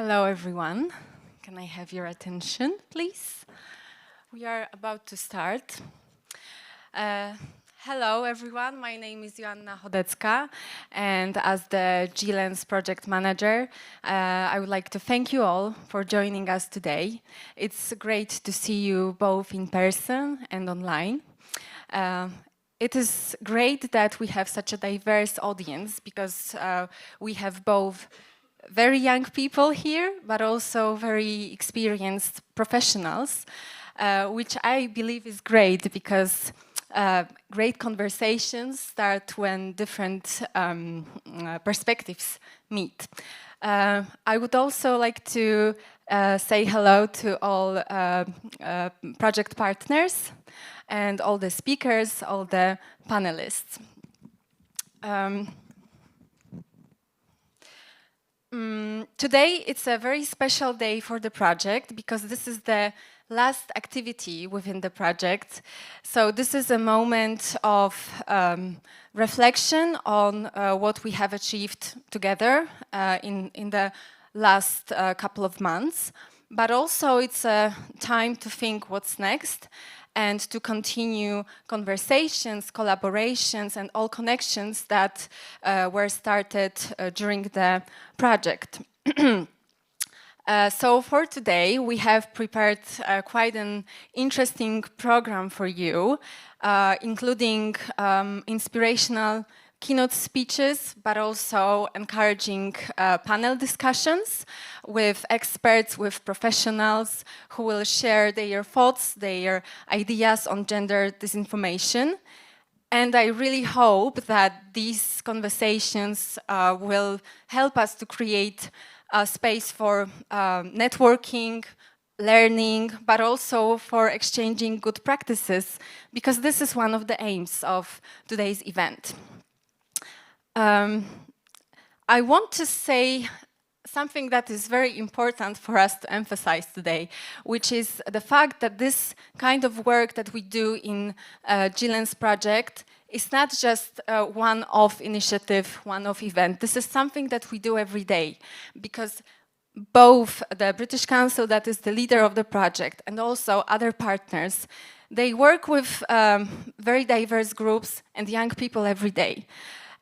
Hello, everyone. Can I have your attention, please? We are about to start. Hello, everyone. My name is Joanna Chodecka, and as the GLENS project manager, I would like to thank you all for joining us today. It's great to see you both in person and online. It is great that we have such a diverse audience because we have both very young people here, but also very experienced professionals, which I believe is great because great conversations start when different perspectives meet. I would also like to say hello to all project partners and all the speakers, all the panelists. Today it's a very special day for the project because this is the last activity within the project. So this is a moment of reflection on what we have achieved together in the last couple of months. But also it's a time to think what's next and to continue conversations, collaborations, and all connections that were started during the project. So for today, we have prepared quite an interesting program for you, including inspirational keynote speeches, but also encouraging panel discussions with experts, with professionals who will share their thoughts, their ideas on gender disinformation. And I really hope that these conversations will help us to create a space for networking, learning, but also for exchanging good practices, because this is one of the aims of today's event. I want to say something that is very important for us to emphasize today, which is the fact that this kind of work that we do in GLENS project is not just a one-off initiative, one-off event. This is something that we do every day, because both the British Council, that is the leader of the project, and also other partners, they work with very diverse groups and young people every day.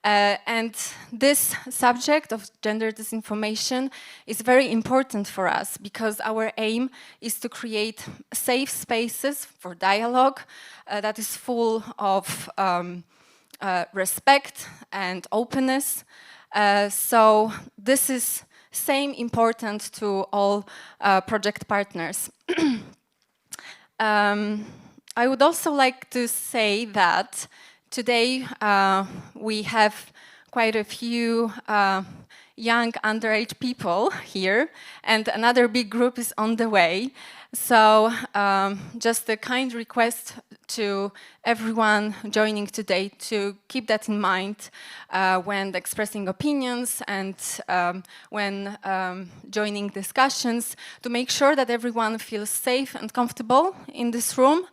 And this subject of gender disinformation is very important for us because our aim is to create safe spaces for dialogue that is full of respect and openness. So this is same important to all project partners. I would also like to say that today we have quite a few young underage people here, and another big group is on the way. So just a kind request to everyone joining today to keep that in mind when expressing opinions and when joining discussions, to make sure that everyone feels safe and comfortable in this room,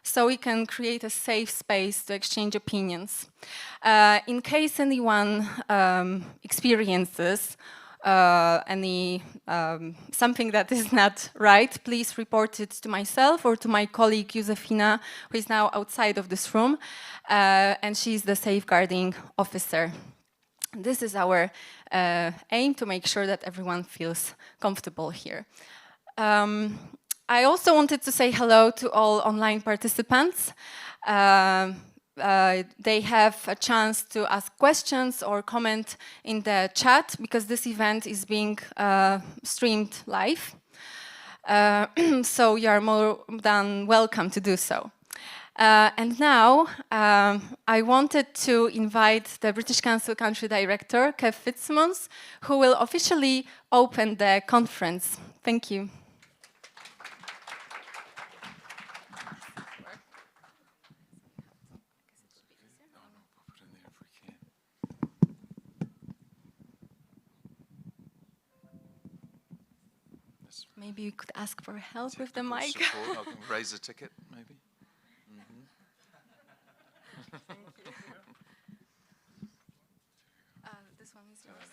so we can create a safe space to exchange opinions. In case anyone experiences something that is not right, please report it to myself or to my colleague Józefina, who is now outside of this room, and she's the safeguarding officer. This is our aim, to make sure that everyone feels comfortable here. I also wanted to say hello to all online participants. They have a chance to ask questions or comment in the chat, because this event is being streamed live. So you are more than welcome to do so. And now I wanted to invite the British Council Country Director, Kev Fitzsimons, who will officially open the conference. Thank you. Maybe you could ask for help with the mic. Support. I can raise a ticket, maybe. Thank you. This one is yours.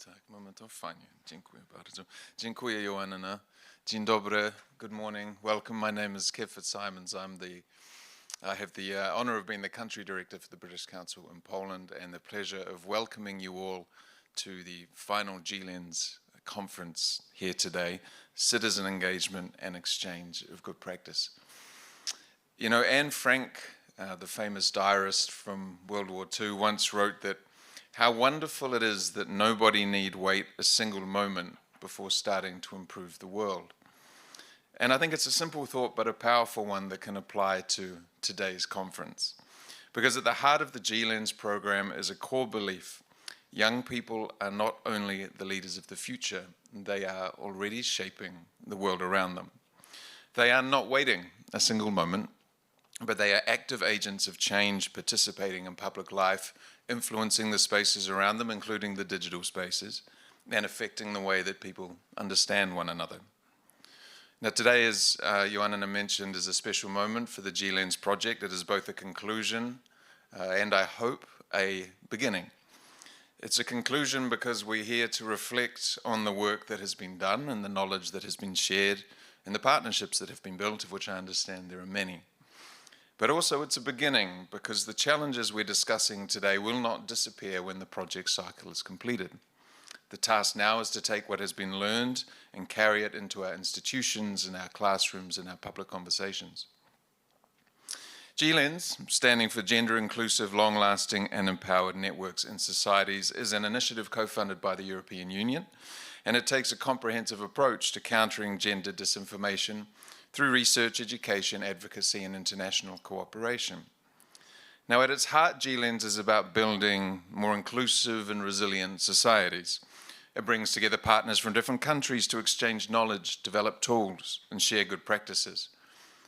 Tak, momentu, fajnie. Dziękuję bardzo. Dziękuję, Joanna. Dzień dobry. Good morning. Welcome. My name is Fitzsimons. I have the honor of being the country director for the British Council in Poland and the pleasure of welcoming you all to the final GLENS conference here today, Citizen Engagement and Exchange of Good Practice. You know, Anne Frank, the famous diarist from World War II, once wrote that how wonderful it is that nobody need wait a single moment before starting to improve the world. And I think it's a simple thought, but a powerful one that can apply to today's conference. Because at the heart of the GLENS program is a core belief. Young people are not only the leaders of the future, they are already shaping the world around them. They are not waiting a single moment, but they are active agents of change, participating in public life, influencing the spaces around them, including the digital spaces, and affecting the way that people understand one another. Now today, as Joanna mentioned, is a special moment for the GLENS project. It is both a conclusion and, I hope, a beginning. It's a conclusion because we're here to reflect on the work that has been done and the knowledge that has been shared and the partnerships that have been built, of which I understand there are many. But also it's a beginning because the challenges we're discussing today will not disappear when the project cycle is completed. The task now is to take what has been learned and carry it into our institutions, in our classrooms, in our public conversations. GLENS, standing for Gender Inclusive, Long-Lasting and Empowered Networks in Societies, is an initiative co-funded by the European Union, and it takes a comprehensive approach to countering gender disinformation through research, education, advocacy, and international cooperation. Now, at its heart, GLENS is about building more inclusive and resilient societies. It brings together partners from different countries to exchange knowledge, develop tools, and share good practices.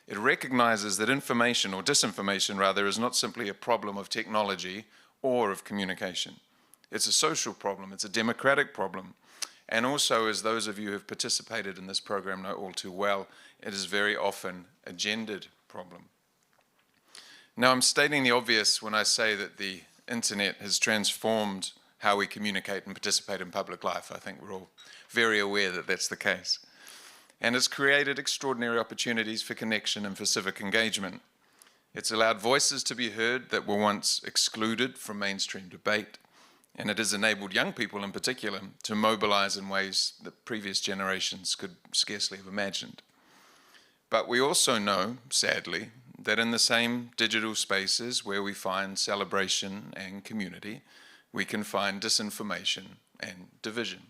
It recognizes that information, or disinformation rather, is not simply a problem of technology or of communication. It's a social problem, it's a democratic problem. And also, as those of you who have participated in this program know all too well, it is very often a gendered problem. Now, I'm stating the obvious when I say that the internet has transformed how we communicate and participate in public life. I think we're all very aware that that's the case. And it's created extraordinary opportunities for connection and for civic engagement. It's allowed voices to be heard that were once excluded from mainstream debate. And it has enabled young people in particular to mobilize in ways that previous generations could scarcely have imagined. But we also know, sadly, that in the same digital spaces where we find celebration and community, we can find disinformation and division.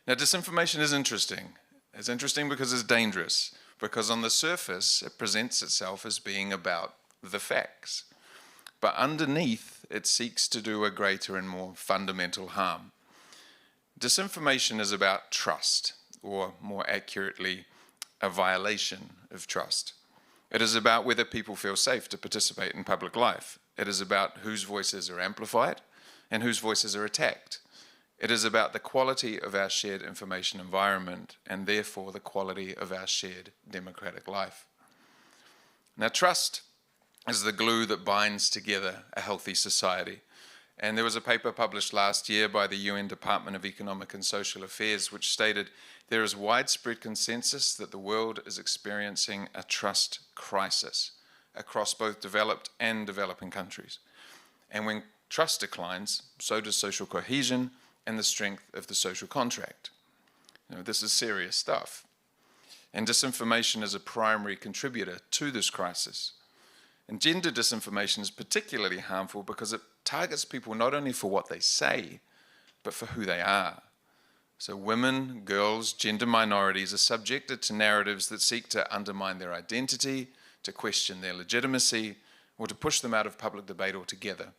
Now, disinformation is interesting. It's interesting because it's dangerous, because on the surface, it presents itself as being about the facts. But underneath, it seeks to do a greater and more fundamental harm. Disinformation is about trust, or more accurately, a violation of trust. It is about whether people feel safe to participate in public life. It is about whose voices are amplified and whose voices are attacked. It is about the quality of our shared information environment and therefore the quality of our shared democratic life. Now, trust is the glue that binds together a healthy society. And there was a paper published last year by the UN Department of Economic and Social Affairs which stated there is widespread consensus that the world is experiencing a trust crisis across both developed and developing countries. And when trust declines, so does social cohesion and the strength of the social contract. You know, this is serious stuff. And disinformation is a primary contributor to this crisis. And gender disinformation is particularly harmful because it targets people not only for what they say, but for who they are. So women, girls, gender minorities are subjected to narratives that seek to undermine their identity, to question their legitimacy, or to push them out of public debate altogether.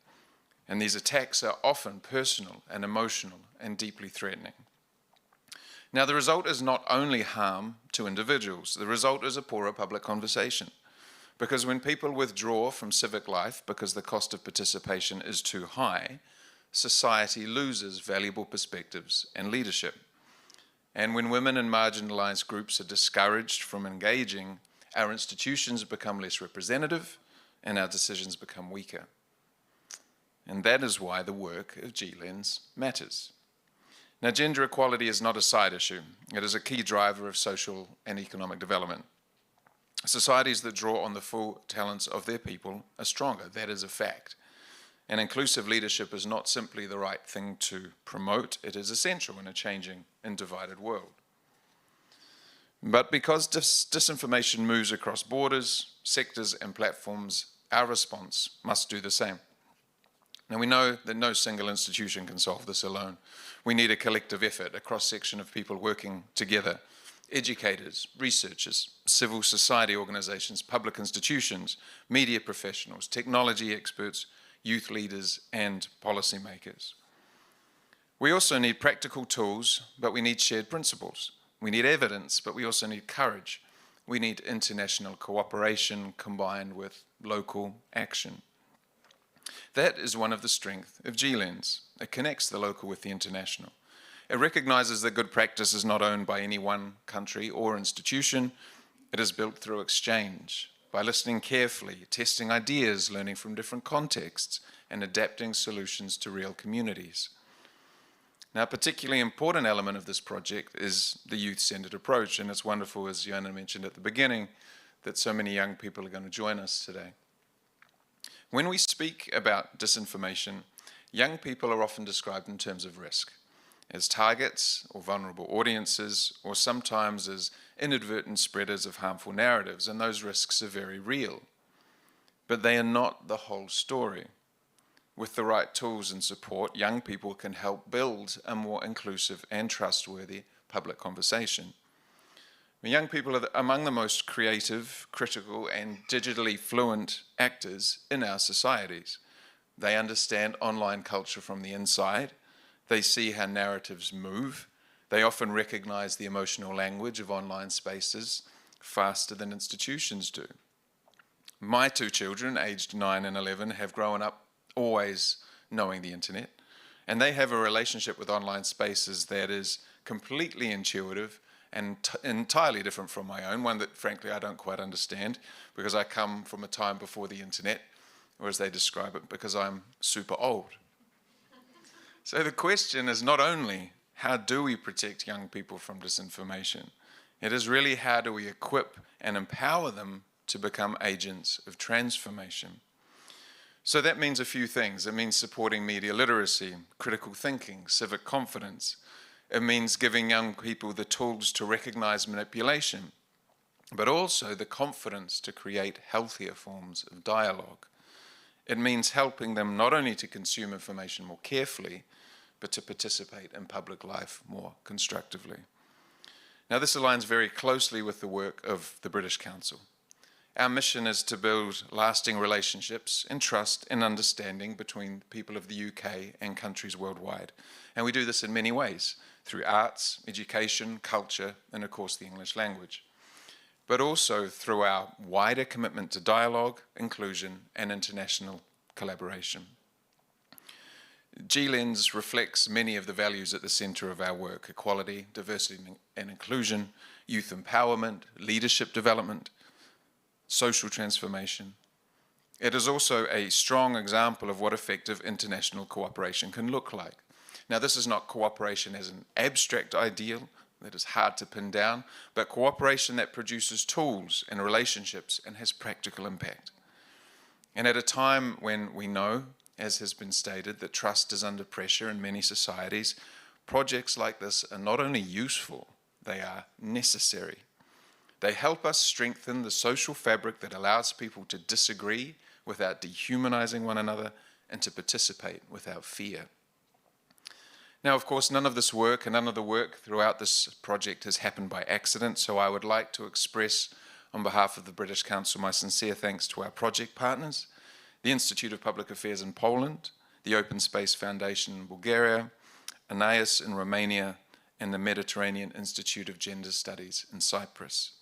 And these attacks are often personal and emotional and deeply threatening. Now, the result is not only harm to individuals, the result is a poorer public conversation. Because when people withdraw from civic life because the cost of participation is too high, society loses valuable perspectives and leadership. And when women and marginalized groups are discouraged from engaging, our institutions become less representative and our decisions become weaker. And that is why the work of GLENS matters. Now, gender equality is not a side issue. It is a key driver of social and economic development. Societies that draw on the full talents of their people are stronger. That is a fact. And inclusive leadership is not simply the right thing to promote, it is essential in a changing and divided world. But because disinformation moves across borders, sectors, and platforms, our response must do the same. Now, we know that no single institution can solve this alone. We need a collective effort, a cross-section of people working together: educators, researchers, civil society organizations, public institutions, media professionals, technology experts, youth leaders, and policymakers. We also need practical tools, but we need shared principles. We need evidence, but we also need courage. We need international cooperation combined with local action. That is one of the strengths of G-Lens. It connects the local with the international. It recognizes that good practice is not owned by any one country or institution. It is built through exchange, by listening carefully, testing ideas, learning from different contexts, and adapting solutions to real communities. Now, a particularly important element of this project is the youth-centered approach, and it's wonderful, as Joanna mentioned at the beginning, that so many young people are going to join us today. When we speak about disinformation, young people are often described in terms of risk, as targets or vulnerable audiences, or sometimes as inadvertent spreaders of harmful narratives, and those risks are very real. But they are not the whole story. With the right tools and support, young people can help build a more inclusive and trustworthy public conversation. Young people are among the most creative, critical, and digitally fluent actors in our societies. They understand online culture from the inside. They see how narratives move. They often recognize the emotional language of online spaces faster than institutions do. My two children, aged 9 and 11, have grown up always knowing the internet, and they have a relationship with online spaces that is completely intuitive and entirely different from my own, one that frankly I don't quite understand, because I come from a time before the internet, or as they describe it, because I'm super old. So the question is not only how do we protect young people from disinformation, it is really how do we equip and empower them to become agents of transformation. So that means a few things. It means supporting media literacy, critical thinking, civic confidence. It means giving young people the tools to recognize manipulation, but also the confidence to create healthier forms of dialogue. It means helping them not only to consume information more carefully, but to participate in public life more constructively. Now, this aligns very closely with the work of the British Council. Our mission is to build lasting relationships and trust and understanding between people of the UK and countries worldwide. And we do this in many ways, through arts, education, culture, and of course the English language, but also through our wider commitment to dialogue, inclusion, and international collaboration. G-Lens reflects many of the values at the center of our work: equality, diversity and inclusion, youth empowerment, leadership development, social transformation. It is also a strong example of what effective international cooperation can look like. Now, this is not cooperation as an abstract ideal that is hard to pin down, but cooperation that produces tools and relationships and has practical impact. And at a time when we know, as has been stated, that trust is under pressure in many societies, projects like this are not only useful, they are necessary. They help us strengthen the social fabric that allows people to disagree without dehumanizing one another and to participate without fear. Now, of course, none of this work and none of the work throughout this project has happened by accident, so I would like to express on behalf of the British Council my sincere thanks to our project partners, the Institute of Public Affairs in Poland, the Open Space Foundation in Bulgaria, ANAIS in Romania, and the Mediterranean Institute of Gender Studies in Cyprus.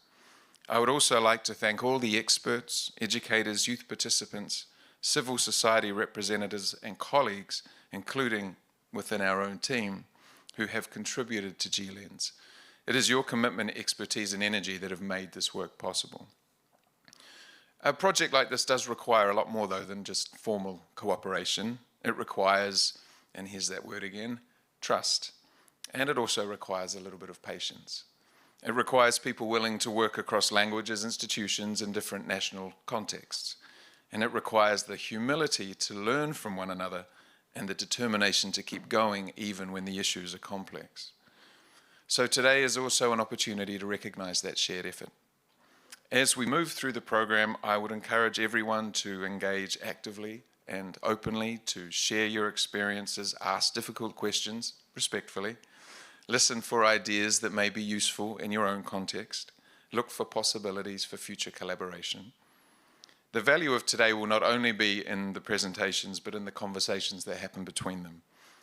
I would also like to thank all the experts, educators, youth participants, civil society representatives, and colleagues, including within our own team, who have contributed to G-Lens. It is your commitment, expertise, and energy that have made this work possible. A project like this does require a lot more, though, than just formal cooperation. It requires, and here's that word again, trust. And it also requires a little bit of patience. It requires people willing to work across languages, institutions, and different national contexts. And it requires the humility to learn from one another and the determination to keep going even when the issues are complex. So today is also an opportunity to recognize that shared effort. As we move through the program, I would encourage everyone to engage actively and openly, to share your experiences, ask difficult questions respectfully, listen for ideas that may be useful in your own context, look for possibilities for future collaboration. The value of today will not only be in the presentations, but in the conversations that happen between them.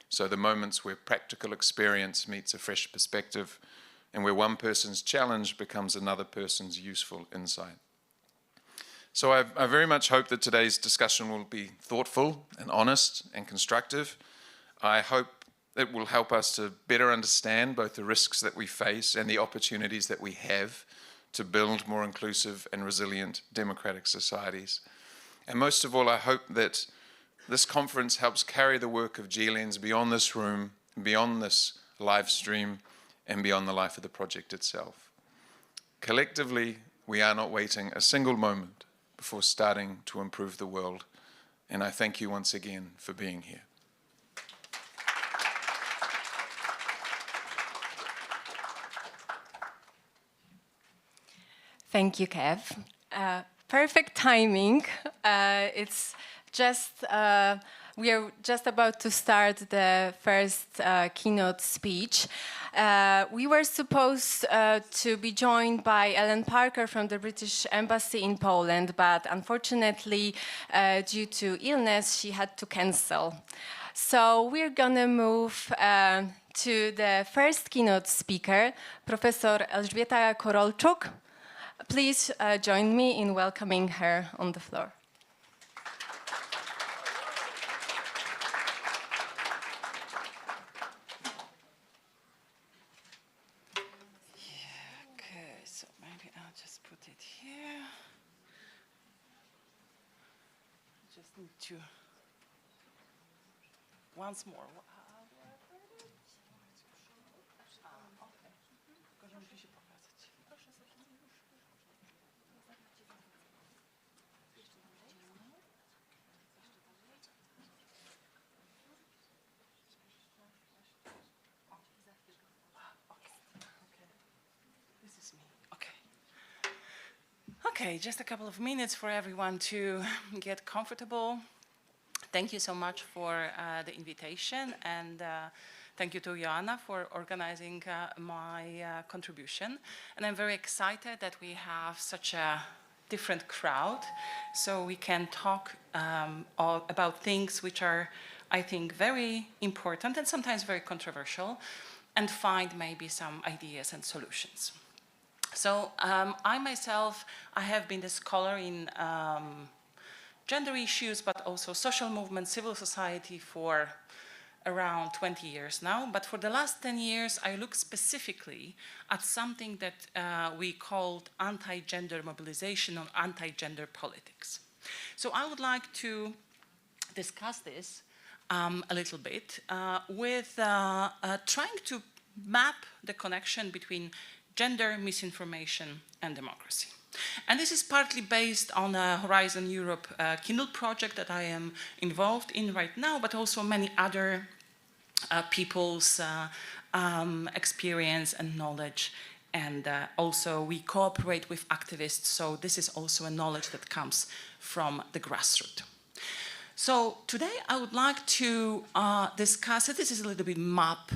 So the moments where practical experience meets a fresh perspective, and where one person's challenge becomes another person's useful insight. So I very much hope that today's discussion will be thoughtful and honest and constructive. I hope it will help us to better understand both the risks that we face and the opportunities that we have to build more inclusive and resilient democratic societies. And most of all, I hope that this conference helps carry the work of GLENS beyond this room, beyond this live stream, and beyond the life of the project itself. Collectively, we are not waiting a single moment before starting to improve the world. And I thank you once again for being here. Thank you, Kev. Perfect timing. It's just, we are just about to start the first keynote speech. We were supposed to be joined by Ellen Parker from the British Embassy in Poland, but unfortunately, due to illness, she had to cancel. So we're gonna move to the first keynote speaker, Professor Elżbieta Korolczuk. Please join me in welcoming her on the floor. Okay, so maybe I'll just put it here. Just need to once more. Okay, just a couple of minutes for everyone to get comfortable. Thank you so much for the invitation, and thank you to Joanna for organizing my contribution. And I'm very excited that we have such a different crowd, so we can talk about things which are, I think, very important and sometimes very controversial, and find maybe some ideas and solutions. So I myself, I have been a scholar in gender issues, but also social movement, civil society for around 20 years now. But for the last 10 years, I look specifically at something that we called anti-gender mobilization or anti-gender politics. So I would like to discuss this a little bit with trying to map the connection between gender, misinformation, and democracy. And this is partly based on a Horizon Europe keynote project that I am involved in right now, but also many other people's experience and knowledge. And also we cooperate with activists, so this is also a knowledge that comes from the grassroots. So today I would like to discuss it. This is a little bit map.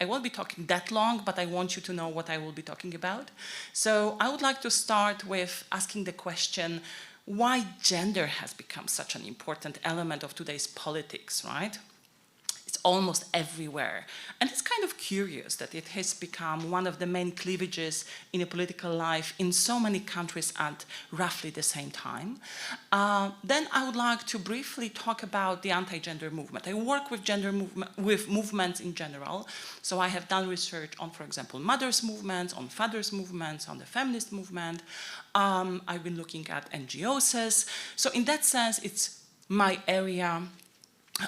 I won't be talking that long, but I want you to know what I will be talking about. So I would like to start with asking the question, why gender has become such an important element of today's politics, right? It's almost everywhere. And it's kind of curious that it has become one of the main cleavages in a political life in so many countries at roughly the same time. Then I would like to briefly talk about the anti-gender movement. I work with movements in general. So I have done research on, for example, mothers' movements, on fathers' movements, on the feminist movement. I've been looking at NGOs. So in that sense, it's my area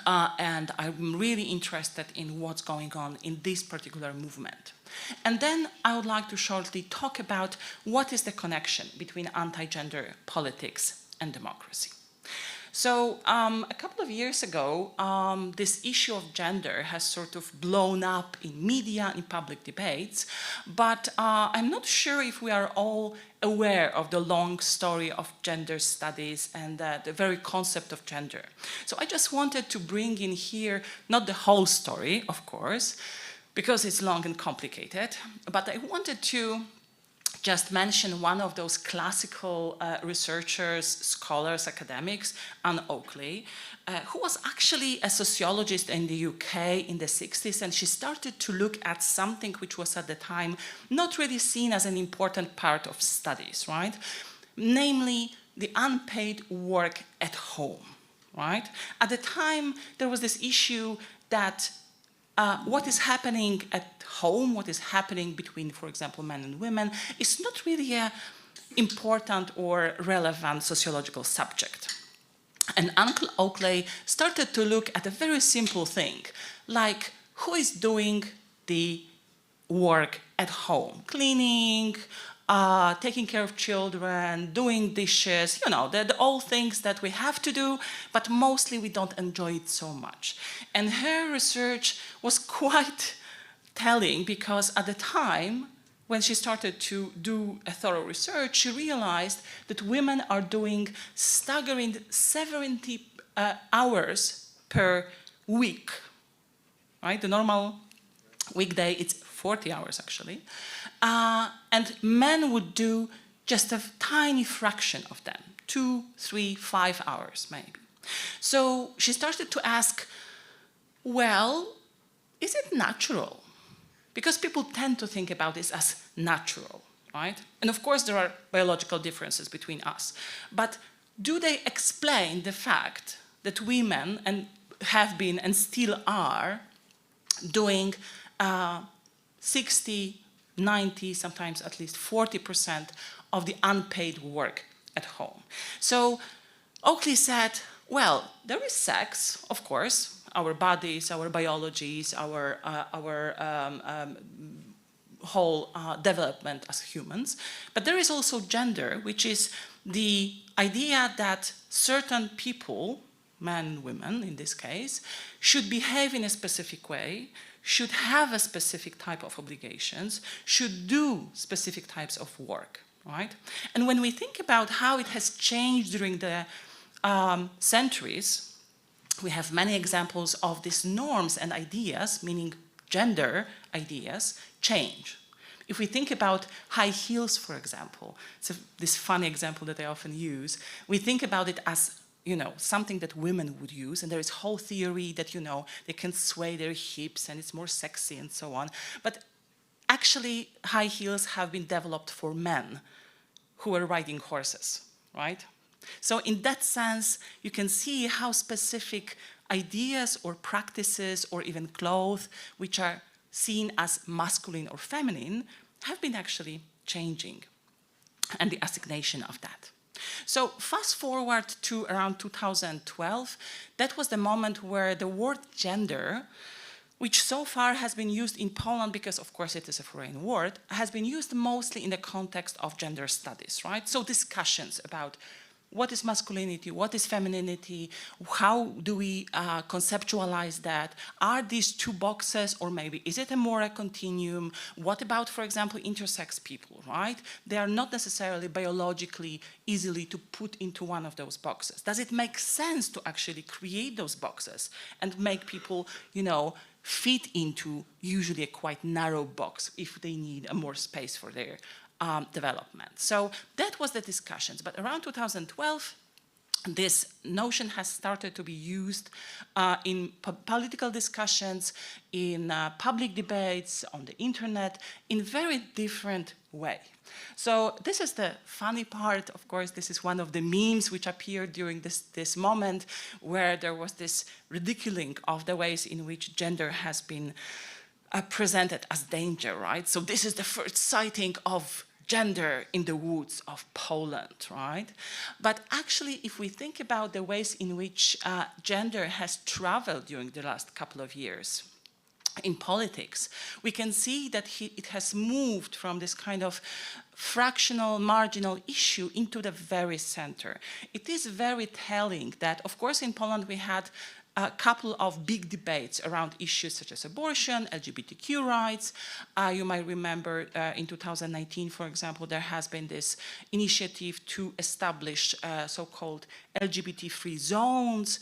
and I'm really interested in what's going on in this particular movement. And then I would like to shortly talk about what is the connection between anti-gender politics and democracy. So a couple of years ago, this issue of gender has sort of blown up in media, in public debates, but I'm not sure if we are all aware of the long story of gender studies and the very concept of gender. So I just wanted to bring in here, not the whole story, of course, because it's long and complicated, but I wanted to just mention one of those classical researchers, scholars, academics, Anne Oakley, who was actually a sociologist in the UK in the 60s, and she started to look at something which was at the time not really seen as an important part of studies, right? Namely, the unpaid work at home, right? At the time, there was this issue that what is happening at home, what is happening between, for example, men and women, is not really an important or relevant sociological subject. And Uncle Oakley started to look at a very simple thing, like who is doing the work at home, cleaning, taking care of children, doing dishes, you know, the all things that we have to do, but mostly we don't enjoy it so much. And her research was quite telling, because at the time, when she started to do a thorough research, she realized that women are doing staggering 70 hours per week, right? The normal weekday, it's 40 hours actually. And men would do just a tiny fraction of them, 2, 3, 5 hours maybe. So she started to ask, well, is it natural? Because people tend to think about this as natural, right? And of course there are biological differences between us. But do they explain the fact that women have been and still are doing 60, 90, sometimes at least 40% of the unpaid work at home? So Oakley said, well, there is sex, of course, our bodies, our biologies, our whole development as humans, but there is also gender, which is the idea that certain people, men and women in this case, should behave in a specific way, should have a specific type of obligations, should do specific types of work, right? And when we think about how it has changed during the centuries, we have many examples of these norms and ideas, meaning gender ideas, change. If we think about high heels, for example, it's this funny example that I often use, we think about it as, you know, something that women would use, and there is whole theory that, you know, they can sway their hips and it's more sexy and so on. But actually, high heels have been developed for men who are riding horses, right? So in that sense, you can see how specific ideas or practices or even clothes, which are seen as masculine or feminine, have been actually changing, and the assignation of that. So fast forward to around 2012, that was the moment where the word gender, which so far has been used in Poland because, of course, it is a foreign word, has been used mostly in the context of gender studies, right? So discussions about what is masculinity, what is femininity, how do we conceptualize that? Are these two boxes, or maybe is it a more continuum? What about, for example, intersex people, right? They are not necessarily biologically easily to put into one of those boxes. Does it make sense to actually create those boxes and make people, you know, fit into usually a quite narrow box if they need a more space for their development? So that was the discussions. But around 2012, this notion has started to be used in political discussions, in public debates, on the internet, in very different way. So this is the funny part. Of course, this is one of the memes which appeared during this moment, where there was this ridiculing of the ways in which gender has been presented as danger, right? So this is the first sighting of gender in the woods of Poland, right? But actually, if we think about the ways in which gender has traveled during the last couple of years in politics, we can see that it has moved from this kind of fractional, marginal issue into the very center. It is very telling that, of course, in Poland we had a couple of big debates around issues such as abortion, LGBTQ rights. You might remember in 2019, for example, there has been this initiative to establish so-called LGBT-free zones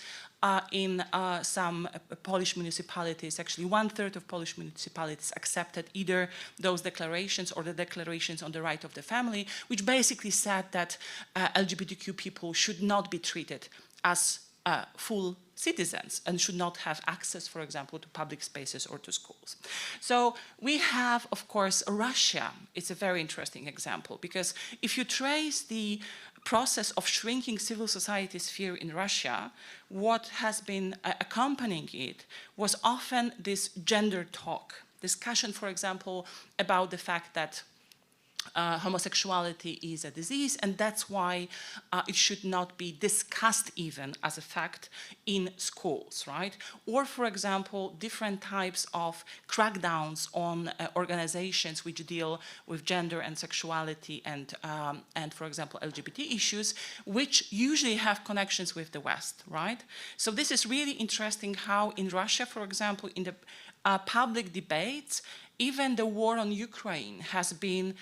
in some Polish municipalities. Actually, 1/3 of Polish municipalities accepted either those declarations or the declarations on the right of the family, which basically said that LGBTQ people should not be treated as full citizens and should not have access, for example, to public spaces or to schools. So we have, of course, Russia. It's a very interesting example, because if you trace the process of shrinking civil society sphere in Russia, what has been accompanying it was often this gender talk, discussion, for example, about the fact that homosexuality is a disease, and that's why it should not be discussed even as a fact in schools, right? Or, for example, different types of crackdowns on organizations which deal with gender and sexuality and for example, LGBT issues, which usually have connections with the West, right? So this is really interesting how in Russia, for example, in the public debates, even the war on Ukraine has been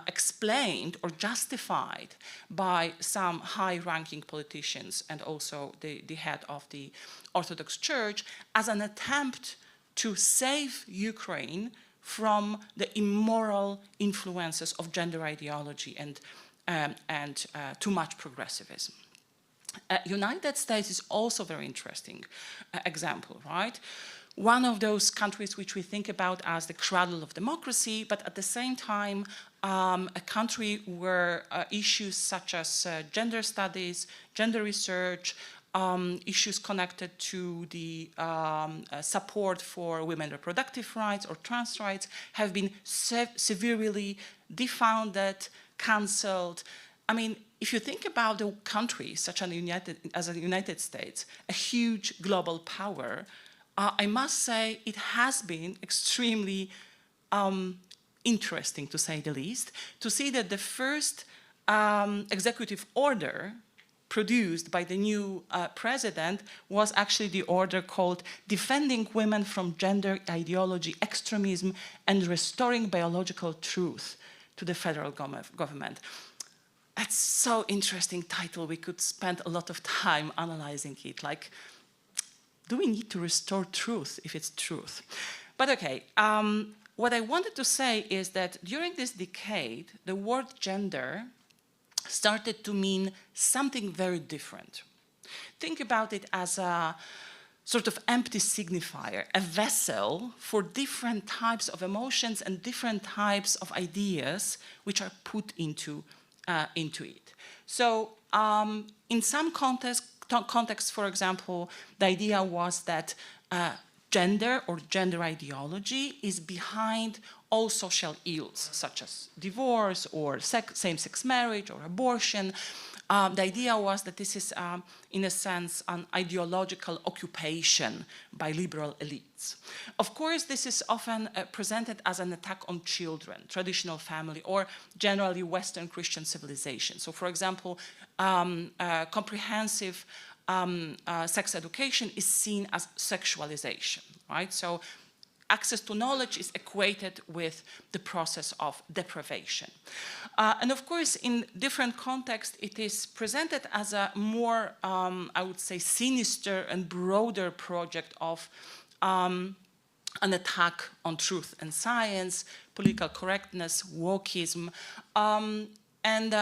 explained or justified by some high-ranking politicians and also the head of the Orthodox Church as an attempt to save Ukraine from the immoral influences of gender ideology and too much progressivism. United States is also a very interesting example, right? One of those countries which we think about as the cradle of democracy, but at the same time, a country where issues such as gender studies, gender research, issues connected to the support for women's reproductive rights or trans rights have been severely defounded, cancelled. I mean, if you think about a country such as the United States, a huge global power, I must say it has been extremely interesting, to say the least, to see that the first executive order produced by the new president was actually the order called Defending Women from Gender Ideology, Extremism, and Restoring Biological Truth to the federal government. That's so interesting title. We could spend a lot of time analyzing it. Like, do we need to restore truth if it's truth? But okay, what I wanted to say is that during this decade, the word gender started to mean something very different. Think about it as a sort of empty signifier, a vessel for different types of emotions and different types of ideas which are put into it. So in some context, for example, the idea was that gender or gender ideology is behind all social ills, such as divorce or same-sex marriage or abortion. The idea was that this is, in a sense, an ideological occupation by liberal elites. Of course, this is often presented as an attack on children, traditional family, or generally Western Christian civilization. So, for example, comprehensive sex education is seen as sexualization, right? So access to knowledge is equated with the process of deprivation. And of course, in different contexts, it is presented as a more, I would say, sinister and broader project of an attack on truth and science, political correctness, wokeism. And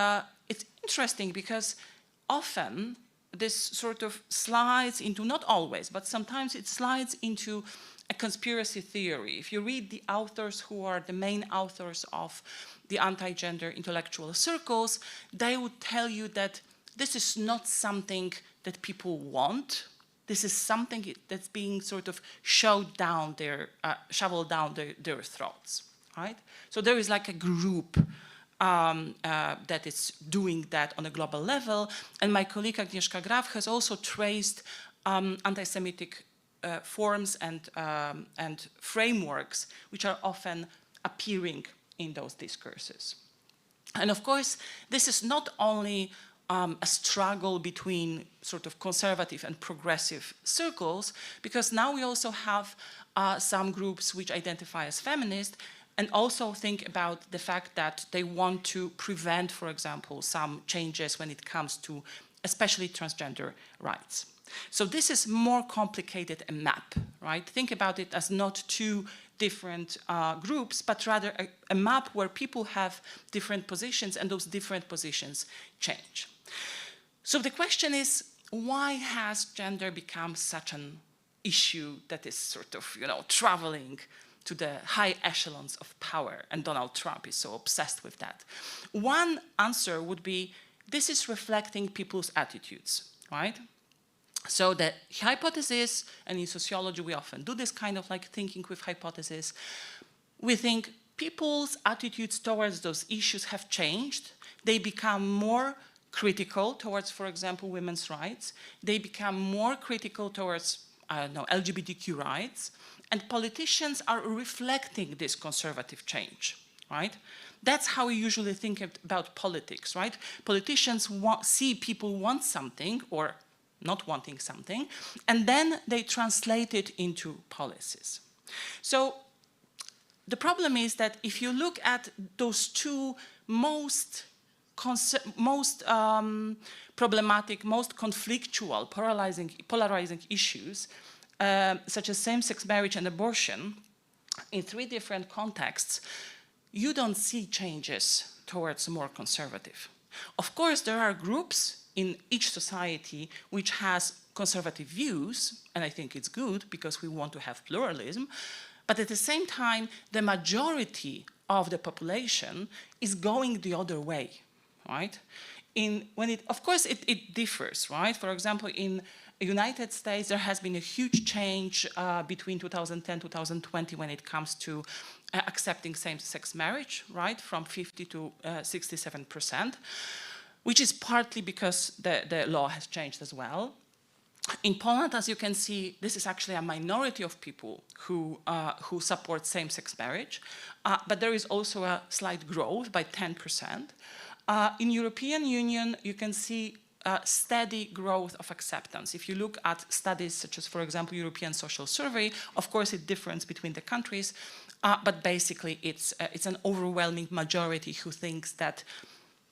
it's interesting because often this sort of slides into, not always, but sometimes it slides into a conspiracy theory. If you read the authors who are the main authors of the anti-gender intellectual circles, they would tell you that this is not something that people want. This is something that's being sort of shoveled down their throats. right? So there is like a group that is doing that on a global level. And my colleague Agnieszka Graf has also traced anti-Semitic forms and frameworks which are often appearing in those discourses. And of course, this is not only a struggle between sort of conservative and progressive circles, because now we also have some groups which identify as feminist and also think about the fact that they want to prevent, for example, some changes when it comes to especially transgender rights. So this is more complicated a map, right? Think about it as not two different groups, but rather a map where people have different positions and those different positions change. So the question is, why has gender become such an issue that is sort of, you know, traveling to the high echelons of power, and Donald Trump is so obsessed with that? One answer would be, this is reflecting people's attitudes, right? So the hypothesis, and in sociology we often do this kind of like thinking with hypothesis, we think people's attitudes towards those issues have changed. They become more critical towards, for example, women's rights. They become more critical towards, I don't know, LGBTQ rights. And politicians are reflecting this conservative change, right? That's how we usually think about politics, right? Politicians see people want something or not wanting something, and then they translate it into policies. So the problem is that if you look at those two most problematic, most conflictual, polarizing issues, such as same-sex marriage and abortion, in three different contexts, you don't see changes towards more conservative. Of course, there are groups in each society which has conservative views, and I think it's good because we want to have pluralism, but at the same time, the majority of the population is going the other way, right? Of course, it differs, right? For example, in the United States, there has been a huge change between 2010 and 2020 when it comes to accepting same-sex marriage, right? From 50 to 67%. Which is partly because the law has changed as well. In Poland, as you can see, this is actually a minority of people who support same-sex marriage, but there is also a slight growth by 10%. In European Union, you can see steady growth of acceptance. If you look at studies such as, for example, European Social Survey, of course it differs between the countries, but basically it's an overwhelming majority who thinks that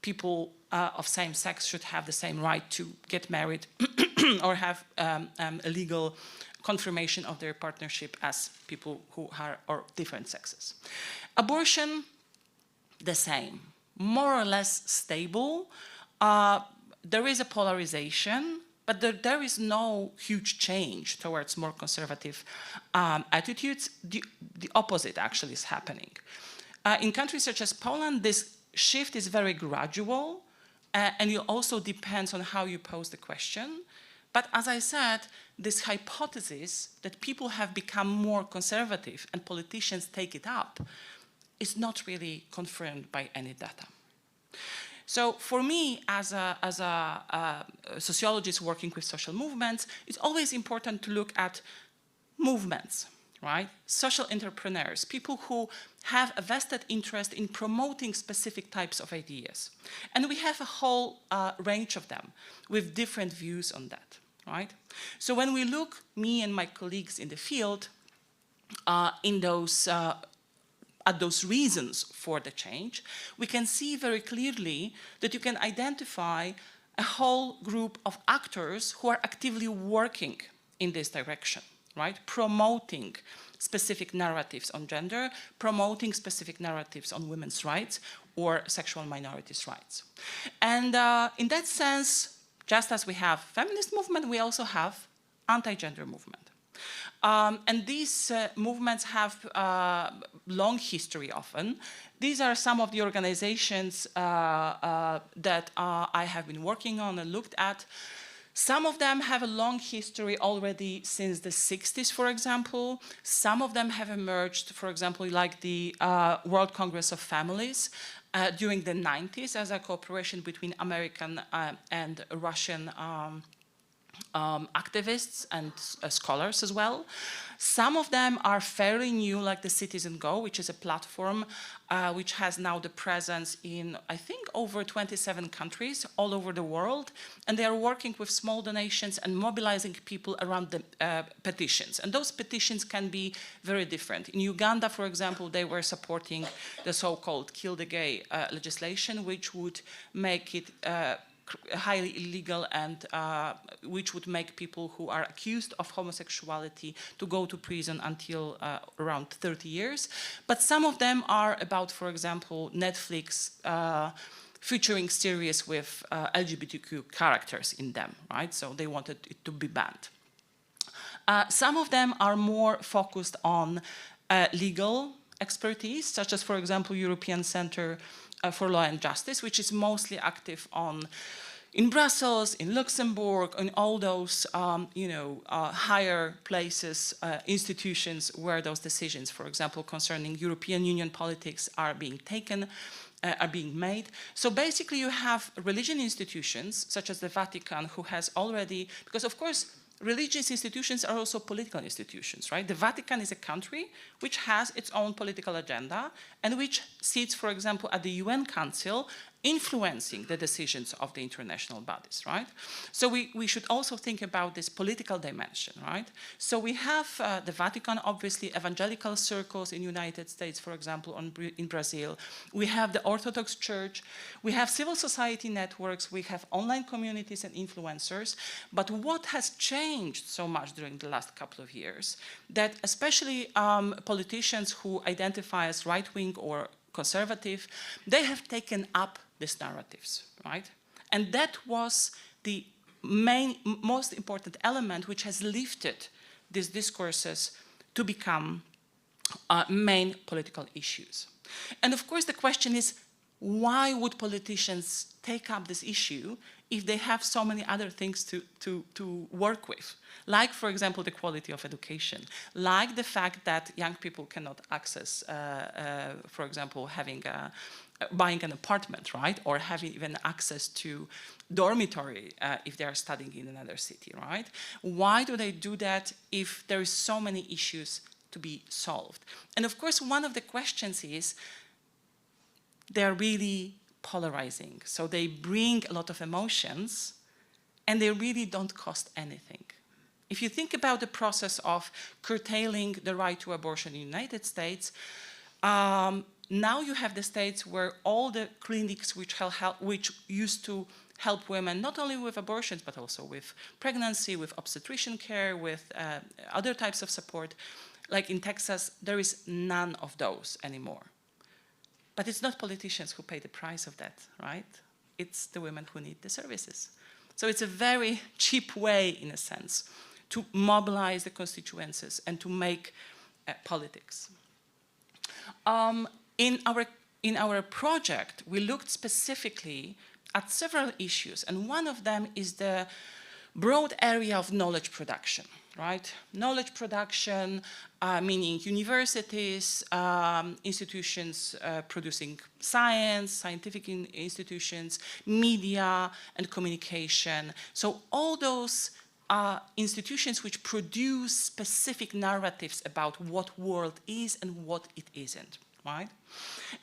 people of same sex should have the same right to get married or have a legal confirmation of their partnership as people who are of different sexes. Abortion, the same, more or less stable. There is a polarization, but there is no huge change towards more conservative attitudes. The opposite actually is happening. In countries such as Poland, this shift is very gradual, and it also depends on how you pose the question. But as I said, this hypothesis that people have become more conservative and politicians take it up is not really confirmed by any data. So for me, as a sociologist working with social movements, it's always important to look at movements, right? Social entrepreneurs, people who have a vested interest in promoting specific types of ideas. And we have a whole range of them with different views on that, right? So when we look, me and my colleagues in the field, at those reasons for the change, we can see very clearly that you can identify a whole group of actors who are actively working in this direction, right? Promoting specific narratives on gender, promoting specific narratives on women's rights or sexual minorities' rights. And in that sense, just as we have feminist movement, we also have anti-gender movement. And these movements have long history often. These are some of the organizations that I have been working on and looked at. Some of them have a long history already since the 60s, for example. Some of them have emerged, for example, like the World Congress of Families during the 90s as a cooperation between American and Russian activists and scholars as well. Some of them are fairly new, like the Citizen Go, which is a platform which has now the presence in, I think, over 27 countries all over the world. And they are working with small donations and mobilizing people around the petitions. And those petitions can be very different. In Uganda, for example, they were supporting the so-called Kill the Gay legislation, which would make it highly illegal and which would make people who are accused of homosexuality to go to prison until around 30 years. But some of them are about, for example, Netflix featuring series with LGBTQ characters in them, right? So they wanted it to be banned. Some of them are more focused on legal expertise, such as, for example, European Center for Law and Justice, which is mostly active in Brussels, in Luxembourg, in all those higher places, institutions where those decisions, for example, concerning European Union politics are being taken, are being made. So basically you have religion institutions, such as the Vatican, who has already, because of course, religious institutions are also political institutions, right? The Vatican is a country which has its own political agenda and which sits, for example, at the UN Council, influencing the decisions of the international bodies, right? So we should also think about this political dimension, right? So we have the Vatican, obviously, evangelical circles in the United States, for example, in Brazil. We have the Orthodox Church. We have civil society networks. We have online communities and influencers. But what has changed so much during the last couple of years, that especially politicians who identify as right-wing or conservative, they have taken up these narratives, right? And that was the most important element which has lifted these discourses to become main political issues. And of course the question is, why would politicians take up this issue if they have so many other things to work with? Like, for example, the quality of education, like the fact that young people cannot access, for example, buying an apartment, right? Or having even access to dormitory if they are studying in another city, right? Why do they do that if there is so many issues to be solved? And of course, one of the questions is, they're really polarizing. So they bring a lot of emotions and they really don't cost anything. If you think about the process of curtailing the right to abortion in the United States, now you have the states where all the clinics which used to help women not only with abortions but also with pregnancy, with obstetrician care, with other types of support, like in Texas, there is none of those anymore. But it's not politicians who pay the price of that, right? It's the women who need the services. So it's a very cheap way, in a sense, to mobilize the constituencies and to make politics. In our project, we looked specifically at several issues, and one of them is the broad area of knowledge production, right? Knowledge production, meaning universities, institutions producing science, scientific institutions, media and communication. So all those institutions which produce specific narratives about what world is and what it isn't, right?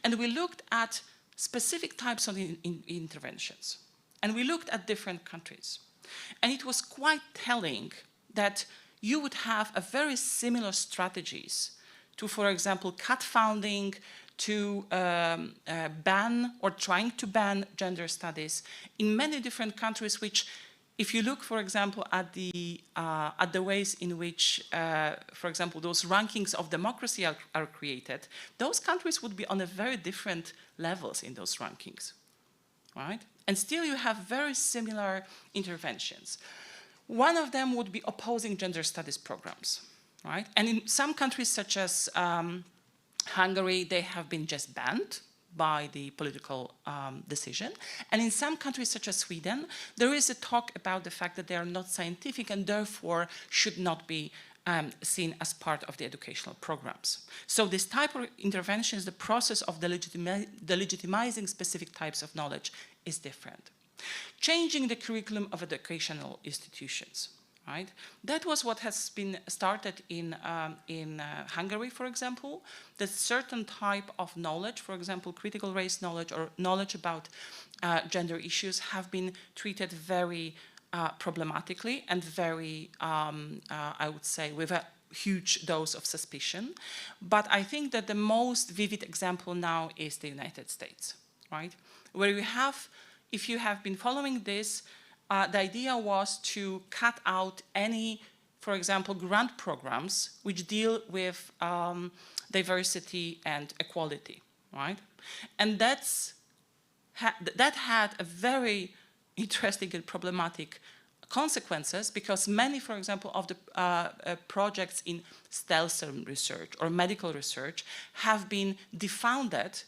And we looked at specific types of interventions. And we looked at different countries. And it was quite telling that you would have a very similar strategies to, for example, cut funding, to ban or trying to ban gender studies in many different countries, which, if you look, for example, at the ways in which, for example, those rankings of democracy are created, those countries would be on a very different levels in those rankings, right? And still you have very similar interventions. One of them would be opposing gender studies programs, right? And in some countries such as Hungary, they have been just banned by the political decision. And in some countries, such as Sweden, there is a talk about the fact that they are not scientific and therefore should not be seen as part of the educational programs. So this type of interventions, the process of delegitimizing specific types of knowledge is different. Changing the curriculum of educational institutions. Right? That was what has been started in Hungary, for example, that certain type of knowledge, for example, critical race knowledge or knowledge about gender issues have been treated very problematically and very, I would say, with a huge dose of suspicion. But I think that the most vivid example now is the United States, right? Where you have, if you have been following this, the idea was to cut out any, for example, grant programs which deal with diversity and equality, right? And that had a very interesting and problematic consequences because many, for example, of the projects in STEM research or medical research have been defounded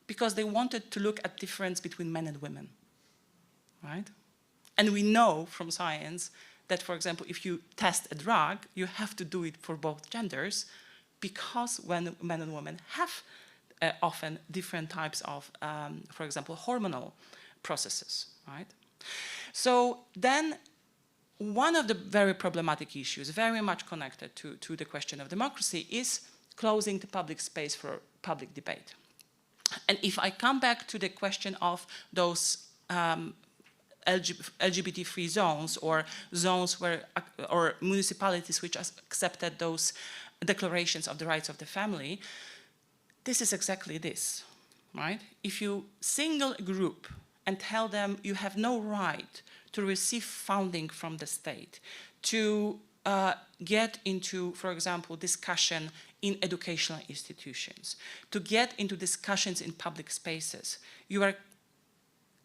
because they wanted to look at difference between men and women, right? And we know from science that, for example, if you test a drug, you have to do it for both genders because when men and women have often different types of, for example, hormonal processes, right? So then one of the very problematic issues, very much connected to the question of democracy, is closing the public space for public debate. And if I come back to the question of those LGBT-free zones or zones where, or municipalities which accepted those declarations of the rights of the family, this is exactly this, right? If you single a group and tell them you have no right to receive funding from the state, to get into, for example, discussion in educational institutions, to get into discussions in public spaces, you are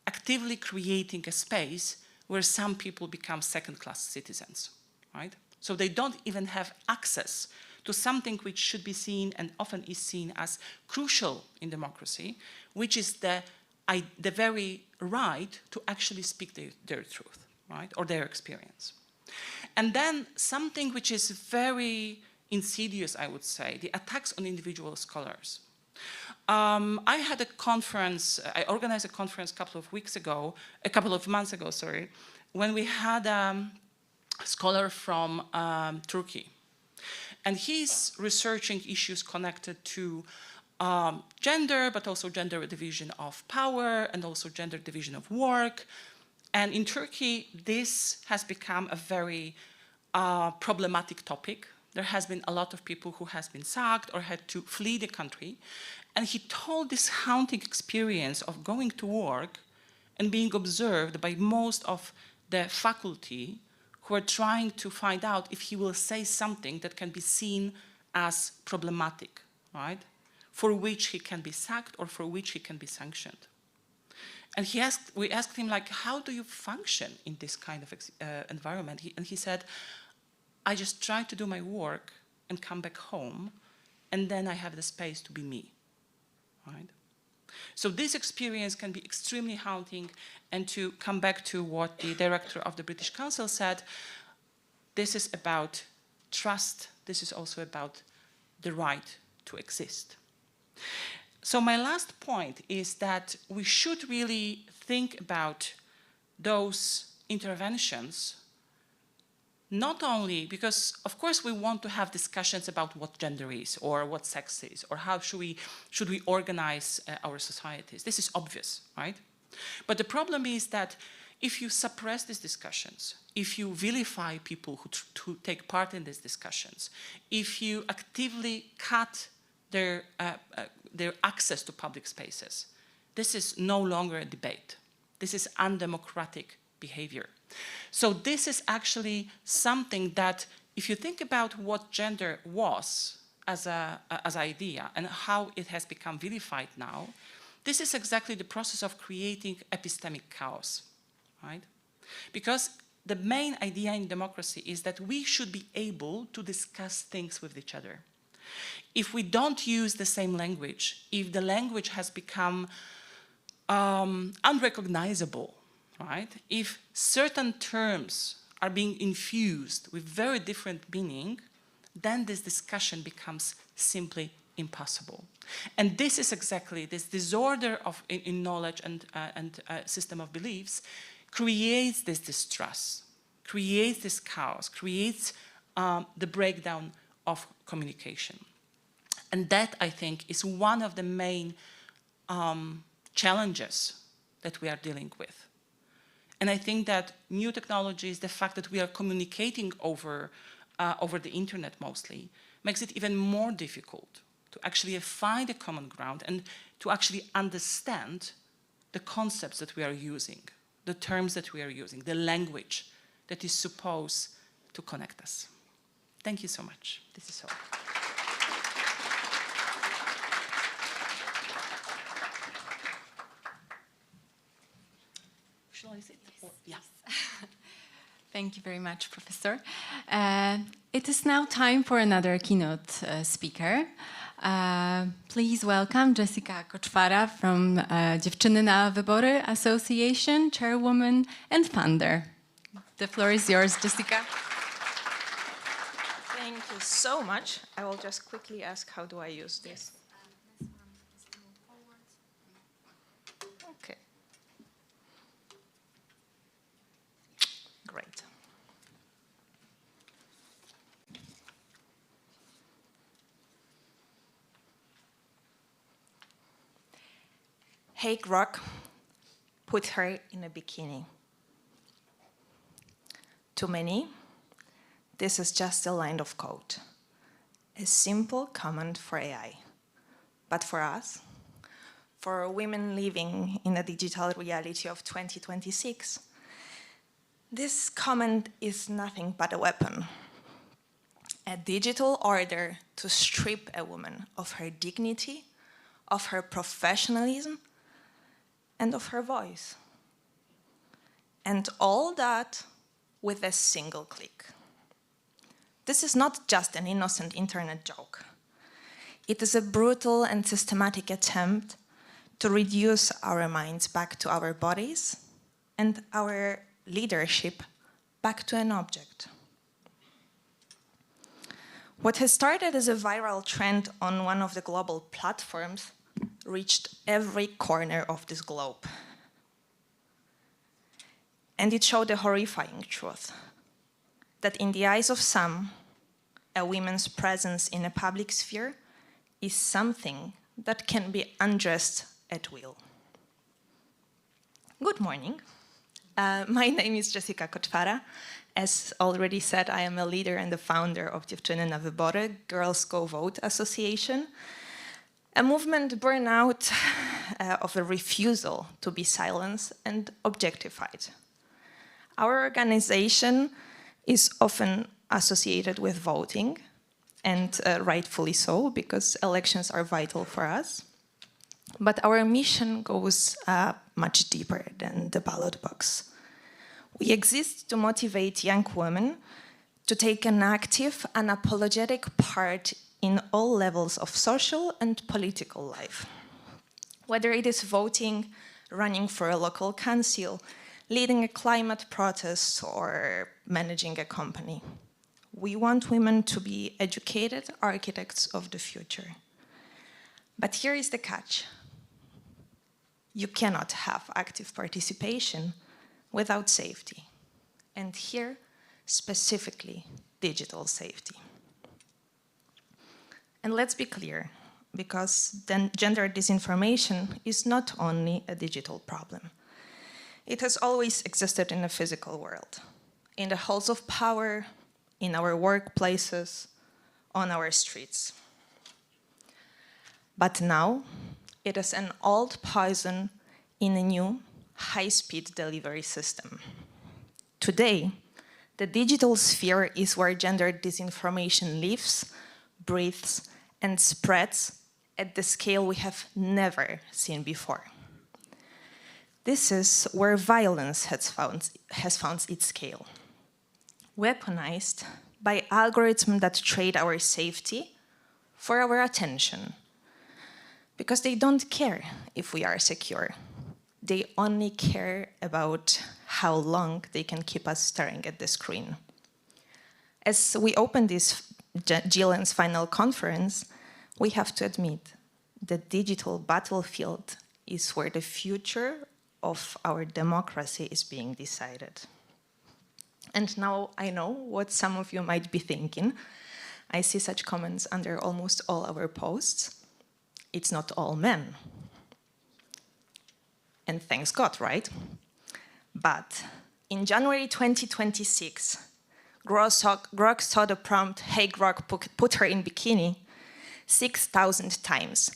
actively creating a space where some people become second-class citizens, right? So they don't even have access to something which should be seen and often is seen as crucial in democracy, which is the very right to actually speak their truth, right? Or their experience. And then something which is very insidious, I would say, the attacks on individual scholars. I had a conference, I organized a conference a couple of months ago, sorry, when we had a scholar from Turkey. And he's researching issues connected to gender, but also gender division of power and also gender division of work. And in Turkey, this has become a very problematic topic. There has been a lot of people who has been sacked or had to flee the country. And he told this haunting experience of going to work and being observed by most of the faculty who are trying to find out if he will say something that can be seen as problematic, right? For which he can be sacked or for which he can be sanctioned. And we asked him, like, how do you function in this kind of environment? And he said, I just try to do my work and come back home, and then I have the space to be me, right? So this experience can be extremely haunting, and to come back to what the director of the British Council said, this is about trust, this is also about the right to exist. So my last point is that we should really think about those interventions, not only because, of course, we want to have discussions about what gender is or what sex is or how should we organize our societies. This is obvious, right? But the problem is that if you suppress these discussions, if you vilify people who take part in these discussions, if you actively cut their access to public spaces, this is no longer a debate. This is undemocratic behavior. So this is actually something that, if you think about what gender was as an idea and how it has become vilified now, this is exactly the process of creating epistemic chaos, right? Because the main idea in democracy is that we should be able to discuss things with each other. If we don't use the same language, if the language has become unrecognizable, right? If certain terms are being infused with very different meaning, then this discussion becomes simply impossible. And this is exactly this disorder of in knowledge and system of beliefs creates this distrust, creates this chaos, creates the breakdown of communication. And that, I think, is one of the main challenges that we are dealing with. And I think that new technologies, the fact that we are communicating over the internet mostly, makes it even more difficult to actually find a common ground and to actually understand the concepts that we are using, the terms that we are using, the language that is supposed to connect us. Thank you so much. This is all. Shall I sit? Or, yeah. Thank you very much, Professor. It is now time for another keynote speaker. Please welcome Jessica Koczwara from Dziewczyny na Wybory Association, Chairwoman and founder. The floor is yours, Jessica. Thank you so much. I will just quickly ask, how do I use this? Okay. Great. Hey, Rock, put her in a bikini. To many, this is just a line of code, a simple command for AI. But for us, for women living in a digital reality of 2026, this command is nothing but a weapon, a digital order to strip a woman of her dignity, of her professionalism, and of her voice. And all that with a single click. This is not just an innocent internet joke. It is a brutal and systematic attempt to reduce our minds back to our bodies and our leadership back to an object. What has started as a viral trend on one of the global platforms reached every corner of this globe. And it showed a horrifying truth, that in the eyes of some, a woman's presence in a public sphere is something that can be undressed at will. Good morning. My name is Jessica Koczwara. As already said, I am a leader and the founder of Dziewczyny na Wybory, Girls Go Vote Association, a movement born out of a refusal to be silenced and objectified. Our organization is often associated with voting, and rightfully so, because elections are vital for us. But our mission goes much deeper than the ballot box. We exist to motivate young women to take an active, unapologetic part in all levels of social and political life. Whether it is voting, running for a local council, leading a climate protest, or managing a company. We want women to be educated architects of the future. But here is the catch. You cannot have active participation without safety. And here, specifically, digital safety. And let's be clear, because then gender disinformation is not only a digital problem. It has always existed in the physical world, in the halls of power, in our workplaces, on our streets. But now, it is an old poison in a new, high-speed delivery system. Today, the digital sphere is where gender disinformation lives, breathes, and spreads at the scale we have never seen before. This is where violence has found its scale. Weaponized by algorithms that trade our safety for our attention, because they don't care if we are secure. They only care about how long they can keep us staring at the screen. As we open this GLN's final conference, we have to admit the digital battlefield is where the future of our democracy is being decided. And now I know what some of you might be thinking. I see such comments under almost all our posts. It's not all men. And thanks God, right? But in January 2026, Grok saw the prompt, "Hey Grok, put her in bikini," 6,000 times,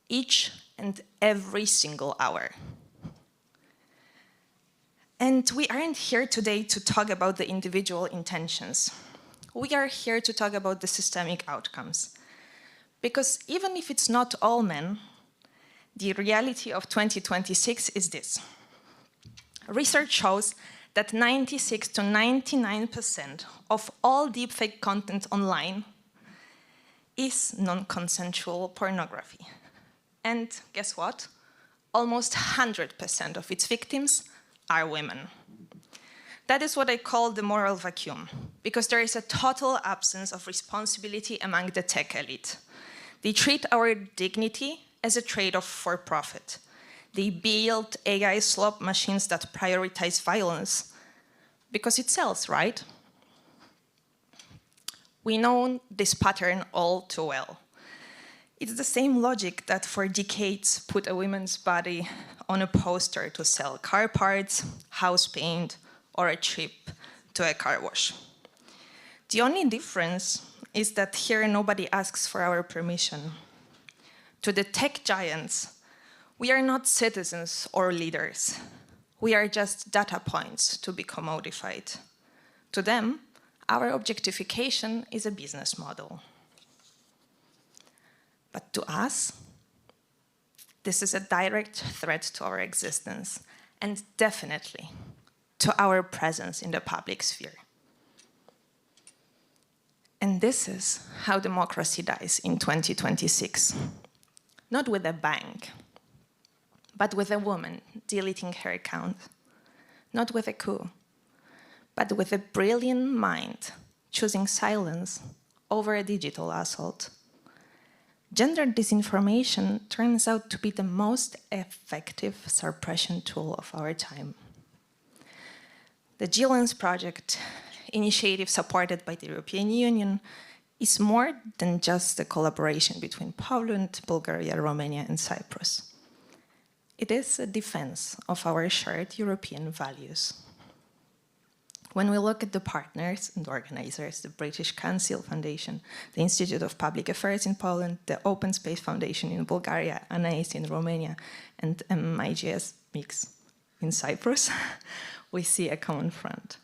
each and every single hour. And we aren't here today to talk about the individual intentions. We are here to talk about the systemic outcomes. Because even if it's not all men, the reality of 2026 is this. Research shows that 96 to 99% of all deepfake content online is non-consensual pornography. And guess what? Almost 100% of its victims are women. That is what I call the moral vacuum, because there is a total absence of responsibility among the tech elite. They treat our dignity as a trade-off for profit. They build AI slot machines that prioritize violence because it sells, right? We know this pattern all too well. It's the same logic that for decades put a woman's body on a poster to sell car parts, house paint, or a trip to a car wash. The only difference is that here nobody asks for our permission. To the tech giants, we are not citizens or leaders. We are just data points to be commodified. To them, our objectification is a business model. But to us, this is a direct threat to our existence and definitely to our presence in the public sphere. And this is how democracy dies in 2026. Not with a bang, but with a woman deleting her account. Not with a coup, but with a brilliant mind choosing silence over a digital assault. Gender disinformation turns out to be the most effective suppression tool of our time. The GLN's project, initiative supported by the European Union, is more than just a collaboration between Poland, Bulgaria, Romania, and Cyprus. It is a defense of our shared European values. When we look at the partners and organizers, the British Council Foundation, the Institute of Public Affairs in Poland, the Open Space Foundation in Bulgaria, ANAIS in Romania, and MIGS Mix in Cyprus, we see a common front.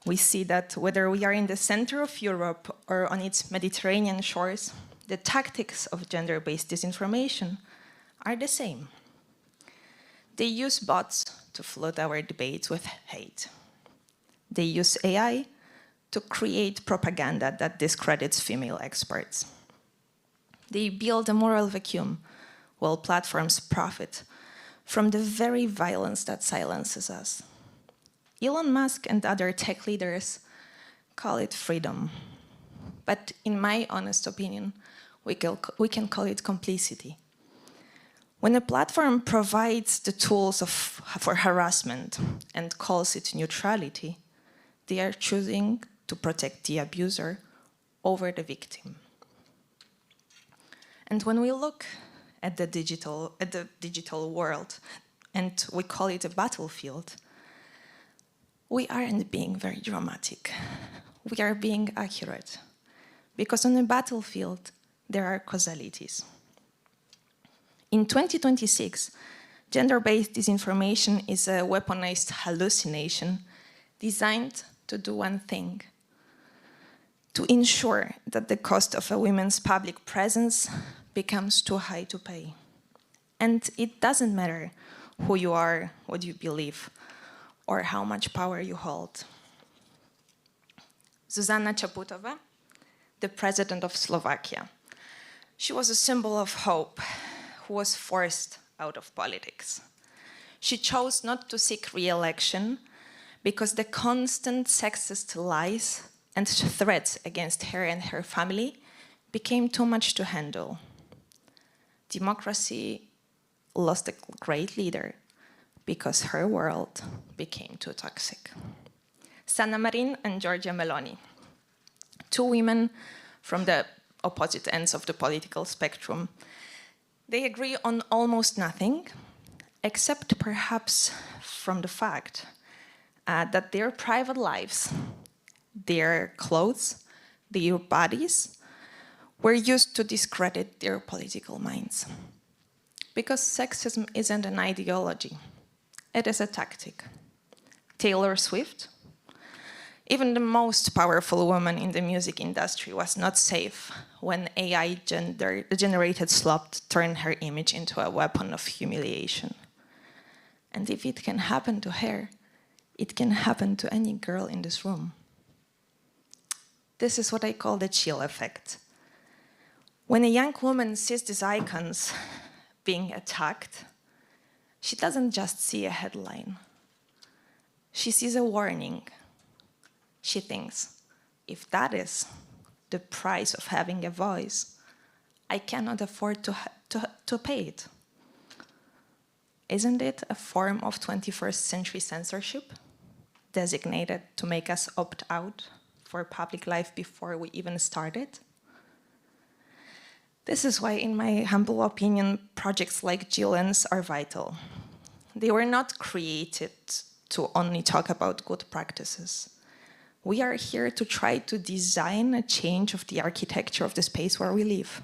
We see that whether we are in the center of Europe or on its Mediterranean shores, the tactics of gender-based disinformation are the same. They use bots to flood our debates with hate. They use AI to create propaganda that discredits female experts. They build a moral vacuum while platforms profit from the very violence that silences us. Elon Musk and other tech leaders call it freedom. But in my honest opinion, we can call it complicity. When a platform provides the tools for harassment and calls it neutrality, they are choosing to protect the abuser over the victim. And when we look at the digital world, and we call it a battlefield, we aren't being very dramatic. We are being accurate. Because on a battlefield, there are causalities. In 2026, gender-based disinformation is a weaponized hallucination designed to do one thing: to ensure that the cost of a woman's public presence becomes too high to pay. And it doesn't matter who you are, what you believe, or how much power you hold. Zuzanna Czaputova, the president of Slovakia. She was a symbol of hope who was forced out of politics. She chose not to seek re-election because the constant sexist lies and threats against her and her family became too much to handle. Democracy lost a great leader because her world became too toxic. Sanna Marin and Giorgia Meloni, two women from the opposite ends of the political spectrum. They agree on almost nothing, except perhaps from the fact that their private lives, their clothes, their bodies were used to discredit their political minds. Because sexism isn't an ideology, it is a tactic. Taylor Swift, even the most powerful woman in the music industry, was not safe when AI-generated slop turned her image into a weapon of humiliation. And if it can happen to her, it can happen to any girl in this room. This is what I call the chill effect. When a young woman sees these icons being attacked, she doesn't just see a headline. She sees a warning. She thinks, if that is the price of having a voice, I cannot afford to pay it. Isn't it a form of 21st century censorship, designated to make us opt out for public life before we even started? This is why, in my humble opinion, projects like Gillen's are vital. They were not created to only talk about good practices. We are here to try to design a change of the architecture of the space where we live.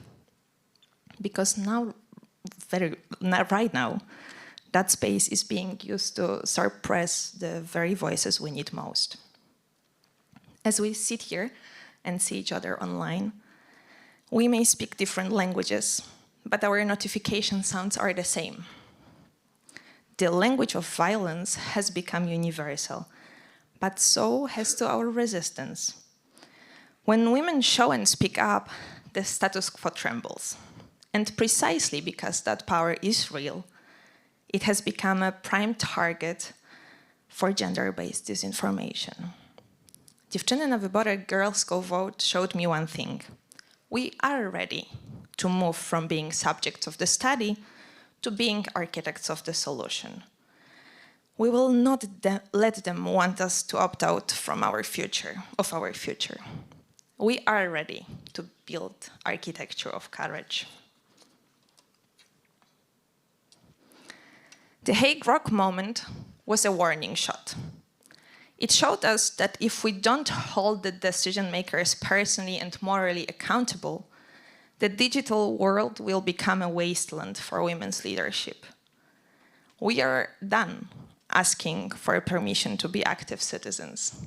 Because right now, that space is being used to suppress the very voices we need most. As we sit here and see each other online, we may speak different languages, but our notification sounds are the same. The language of violence has become universal, but so has to our resistance. When women show and speak up, the status quo trembles. And precisely because that power is real, it has become a prime target for gender-based disinformation. Dziewczyny na wybory, Girls Go Vote showed me one thing. We are ready to move from being subjects of the study to being architects of the solution. We will not let them want us to opt out from our future. We are ready to build architecture of courage. The Hague Rock moment was a warning shot. It showed us that if we don't hold the decision makers personally and morally accountable, the digital world will become a wasteland for women's leadership. We are done asking for permission to be active citizens.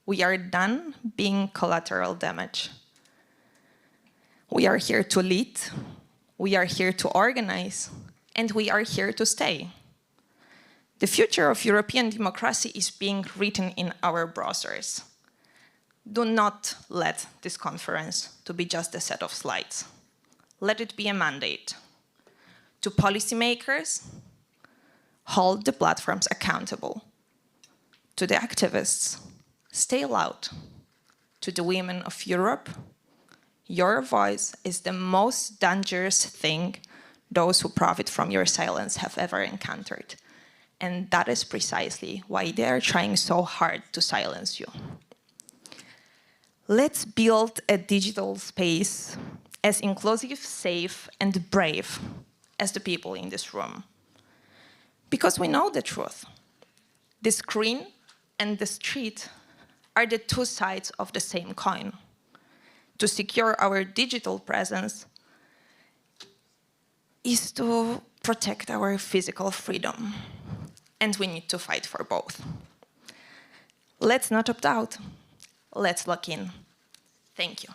We are done being collateral damage. We are here to lead, we are here to organize, and we are here to stay. The future of European democracy is being written in our browsers. Do not let this conference to be just a set of slides. Let it be a mandate. To policymakers, hold the platforms accountable. To the activists, stay loud. To the women of Europe, your voice is the most dangerous thing those who profit from your silence have ever encountered. And that is precisely why they are trying so hard to silence you. Let's build a digital space as inclusive, safe, and brave as the people in this room. Because we know the truth. The screen and the street are the two sides of the same coin. To secure our digital presence is to protect our physical freedom. And we need to fight for both. Let's not opt out. Let's lock in. Thank you.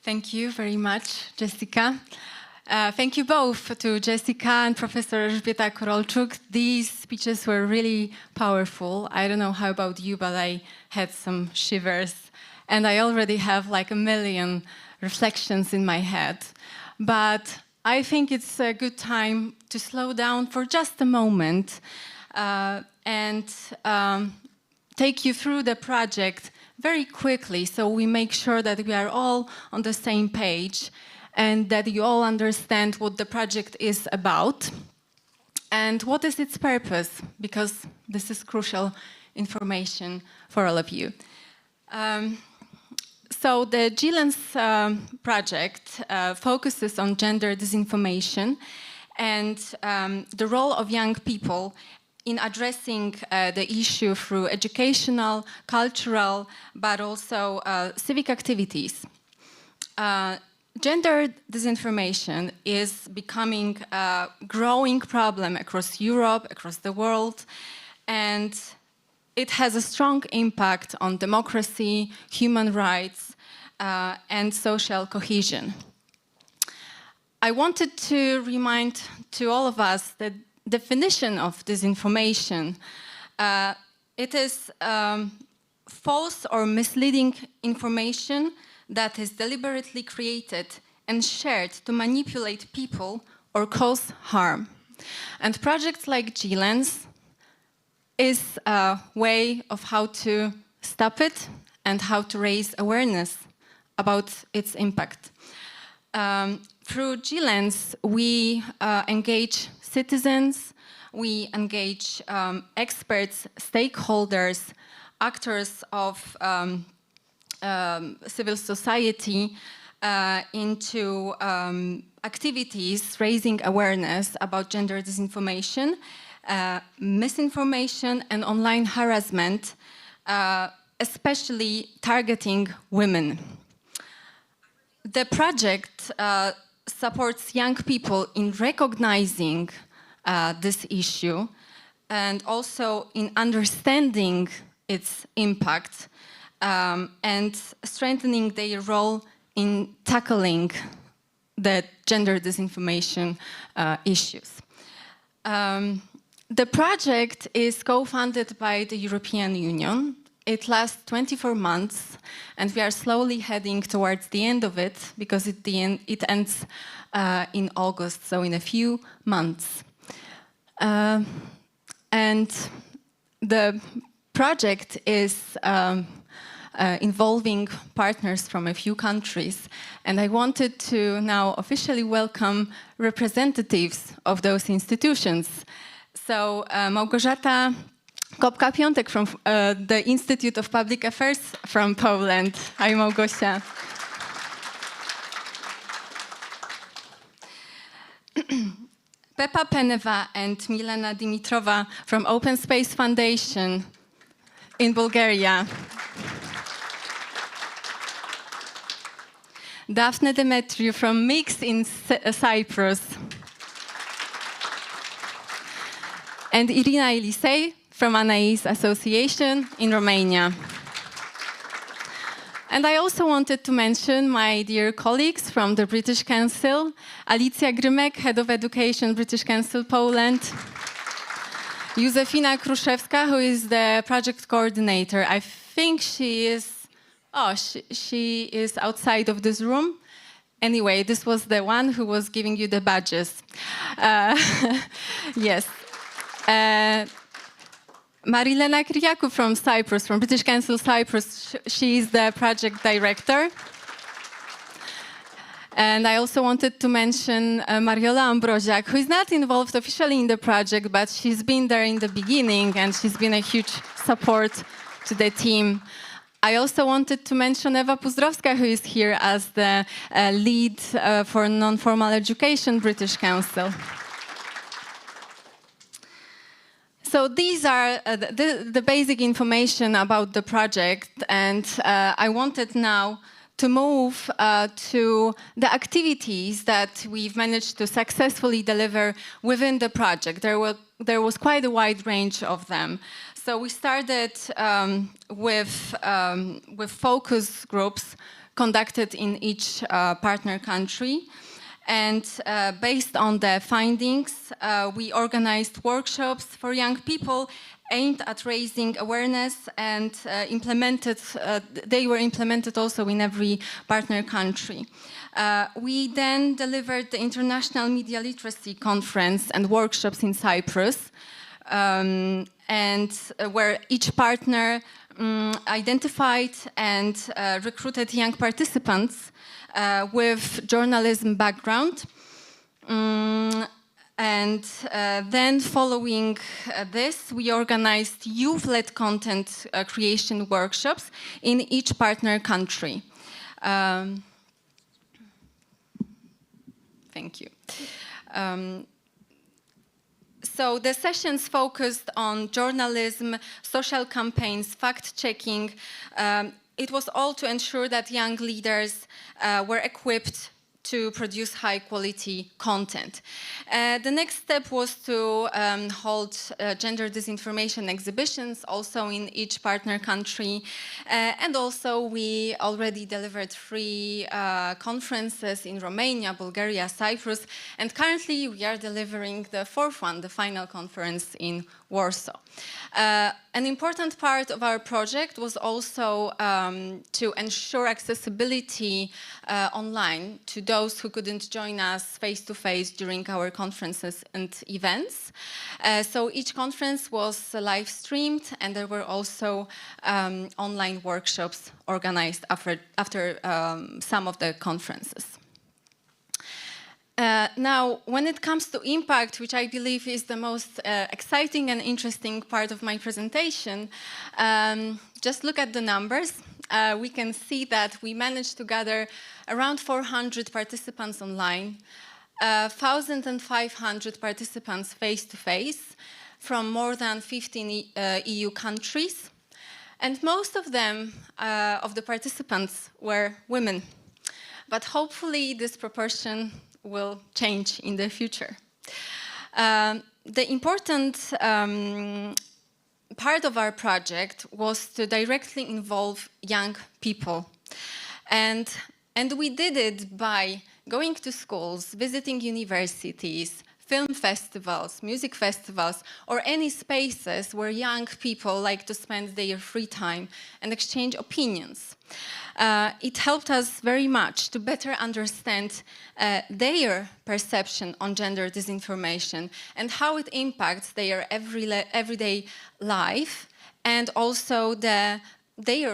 Thank you very much, Jessica. Thank you both to Jessica and Professor Elżbieta Korolczuk. These speeches were really powerful. I don't know how about you, but I had some shivers. And I already have like a million reflections in my head. But I think it's a good time to slow down for just a moment and take you through the project very quickly, so we make sure that we are all on the same page and that you all understand what the project is about and what is its purpose, because this is crucial information for all of you. So the GLANS project focuses on gender disinformation and the role of young people in addressing the issue through educational, cultural, but also civic activities. Gender disinformation is becoming a growing problem across Europe, across the world, and it has a strong impact on democracy, human rights, and social cohesion. I wanted to remind to all of us the definition of disinformation. It is false or misleading information that is deliberately created and shared to manipulate people or cause harm. And projects like GLANS is a way of how to stop it and how to raise awareness about its impact. Through GLANS, we engage citizens, we engage experts, stakeholders, actors of civil society into activities raising awareness about gender disinformation, misinformation and online harassment, especially targeting women. The project supports young people in recognizing this issue and also in understanding its impact and strengthening their role in tackling the gender disinformation issues. The project is co-funded by the European Union. It lasts 24 months, and we are slowly heading towards the end of it, because it ends in August, so in a few months. And the project is involving partners from a few countries, and I wanted to now officially welcome representatives of those institutions. So Małgorzata Kopka-Piątek from the Institute of Public Affairs from Poland. Hi, Małgosia. Pepa Peneva and Milena Dimitrova from Open Space Foundation in Bulgaria. Daphne Demetriou from Mix in Cyprus. And Irina Elisei from Anais Association in Romania. And I also wanted to mention my dear colleagues from the British Council, Alicja Grymek, Head of Education, British Council, Poland, Józefina Kruszewska, who is the project coordinator. I think she is, she is outside of this room. Anyway, this was the one who was giving you the badges. Yes. Marilena Kyriakou from Cyprus, from British Council Cyprus, she is the project director. And I also wanted to mention Mariola Ambroziak, who is not involved officially in the project, but she's been there in the beginning and she's been a huge support to the team. I also wanted to mention Eva Puzdrowska, who is here as the lead for non-formal education, British Council. So these are the basic information about the project, and I wanted now to move to the activities that we've managed to successfully deliver within the project. There was quite a wide range of them. So we started with focus groups conducted in each partner country. And based on the findings, we organized workshops for young people aimed at raising awareness, and they were implemented also in every partner country. We then delivered the International Media Literacy Conference and workshops in Cyprus, and where each partner identified and recruited young participants with journalism background. And then following this, we organized youth-led content creation workshops in each partner country. Thank you. So the sessions focused on journalism, social campaigns, fact-checking. It was all to ensure that young leaders were equipped to produce high-quality content. The next step was to hold gender disinformation exhibitions also in each partner country. And also we already delivered 3 conferences in Romania, Bulgaria, Cyprus, and currently we are delivering the 4th one, the final conference in Warsaw. An important part of our project was also to ensure accessibility online to those who couldn't join us face-to-face during our conferences and events. So each conference was live streamed, and there were also online workshops organized after some of the conferences. Now, when it comes to impact, which I believe is the most exciting and interesting part of my presentation, just look at the numbers. We can see that we managed to gather around 400 participants online, 1,500 participants face-to-face from more than 15 EU countries. And most of them, of the participants, were women. But hopefully this proportion will change in the future. The important part of our project was to directly involve young people. And we did it by going to schools, visiting universities, film festivals, music festivals, or any spaces where young people like to spend their free time and exchange opinions. It helped us very much to better understand their perception on gender disinformation and how it impacts their everyday life and also their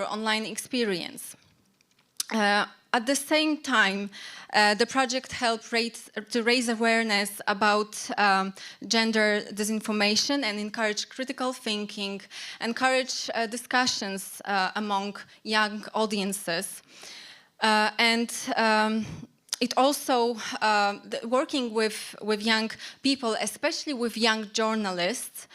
online experience. At the same time, the project helped to raise awareness about gender disinformation and encourage critical thinking, encourage discussions among young audiences. It also, working with young people, especially with young journalists,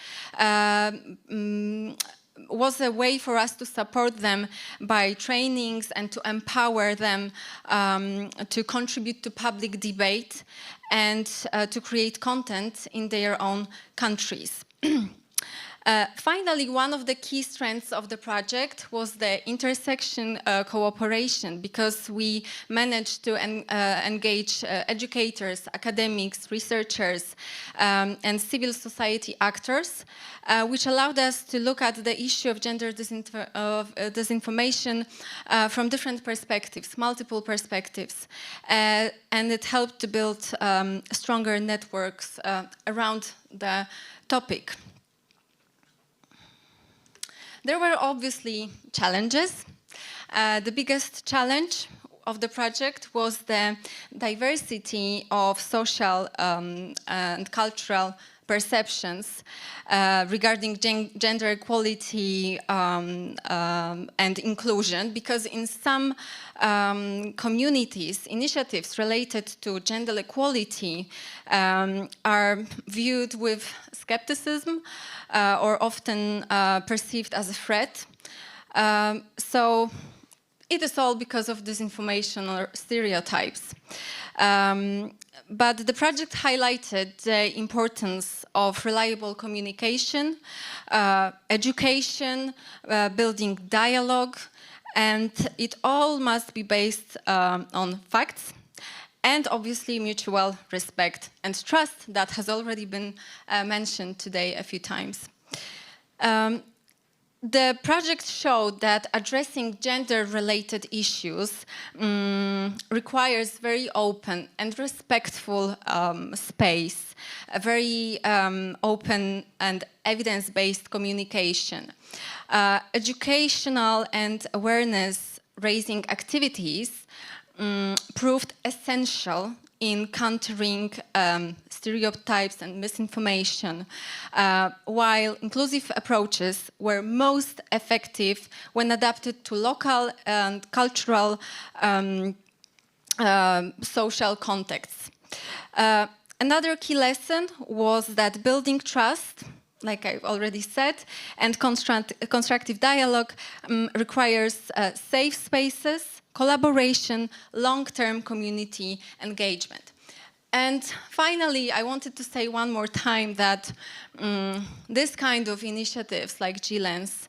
was a way for us to support them by trainings and to empower them to contribute to public debate and to create content in their own countries. Finally, one of the key strengths of the project was the intersection cooperation, because we managed to engage educators, academics, researchers, and civil society actors, which allowed us to look at the issue of gender disinformation from different perspectives, multiple perspectives. And it helped to build stronger networks around the topic. There were obviously challenges. The biggest challenge of the project was the diversity of social and cultural perceptions regarding gender equality and inclusion, because in some communities, initiatives related to gender equality are viewed with skepticism or often perceived as a threat. So it is all because of disinformation or stereotypes. But the project highlighted the importance of reliable communication, education, building dialogue, and it all must be based on facts and obviously mutual respect and trust that has already been mentioned today a few times. The project showed that addressing gender-related issues requires very open and respectful space, a very open and evidence-based communication. Educational and awareness-raising activities proved essential in countering stereotypes and misinformation, while inclusive approaches were most effective when adapted to local and cultural social contexts. Another key lesson was that building trust, like I've already said, and constructive dialogue requires safe spaces, collaboration, long-term community engagement. And finally, I wanted to say one more time that this kind of initiatives like GLANS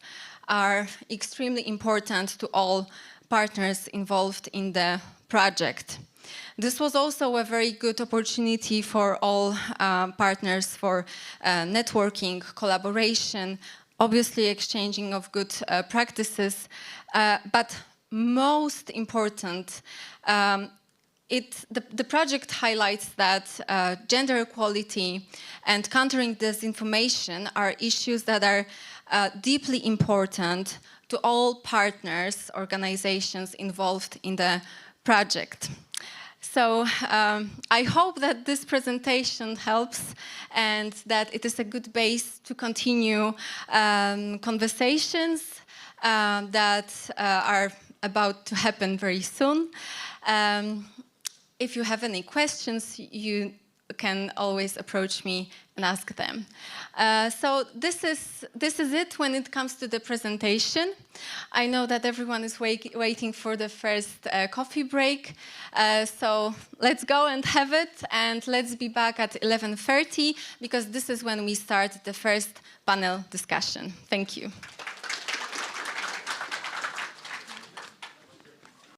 are extremely important to all partners involved in the project. This was also a very good opportunity for all partners for networking, collaboration, obviously exchanging of good practices, but most important, the project highlights that gender equality and countering disinformation are issues that are deeply important to all partners, organizations involved in the project. So I hope that this presentation helps and that it is a good base to continue conversations that are about to happen very soon. If you have any questions, you can always approach me and ask them. So this is it when it comes to the presentation. I know that everyone is waiting for the first coffee break. So let's go and have it, and let's be back at 11:30 because this is when we start the first panel discussion. Thank you.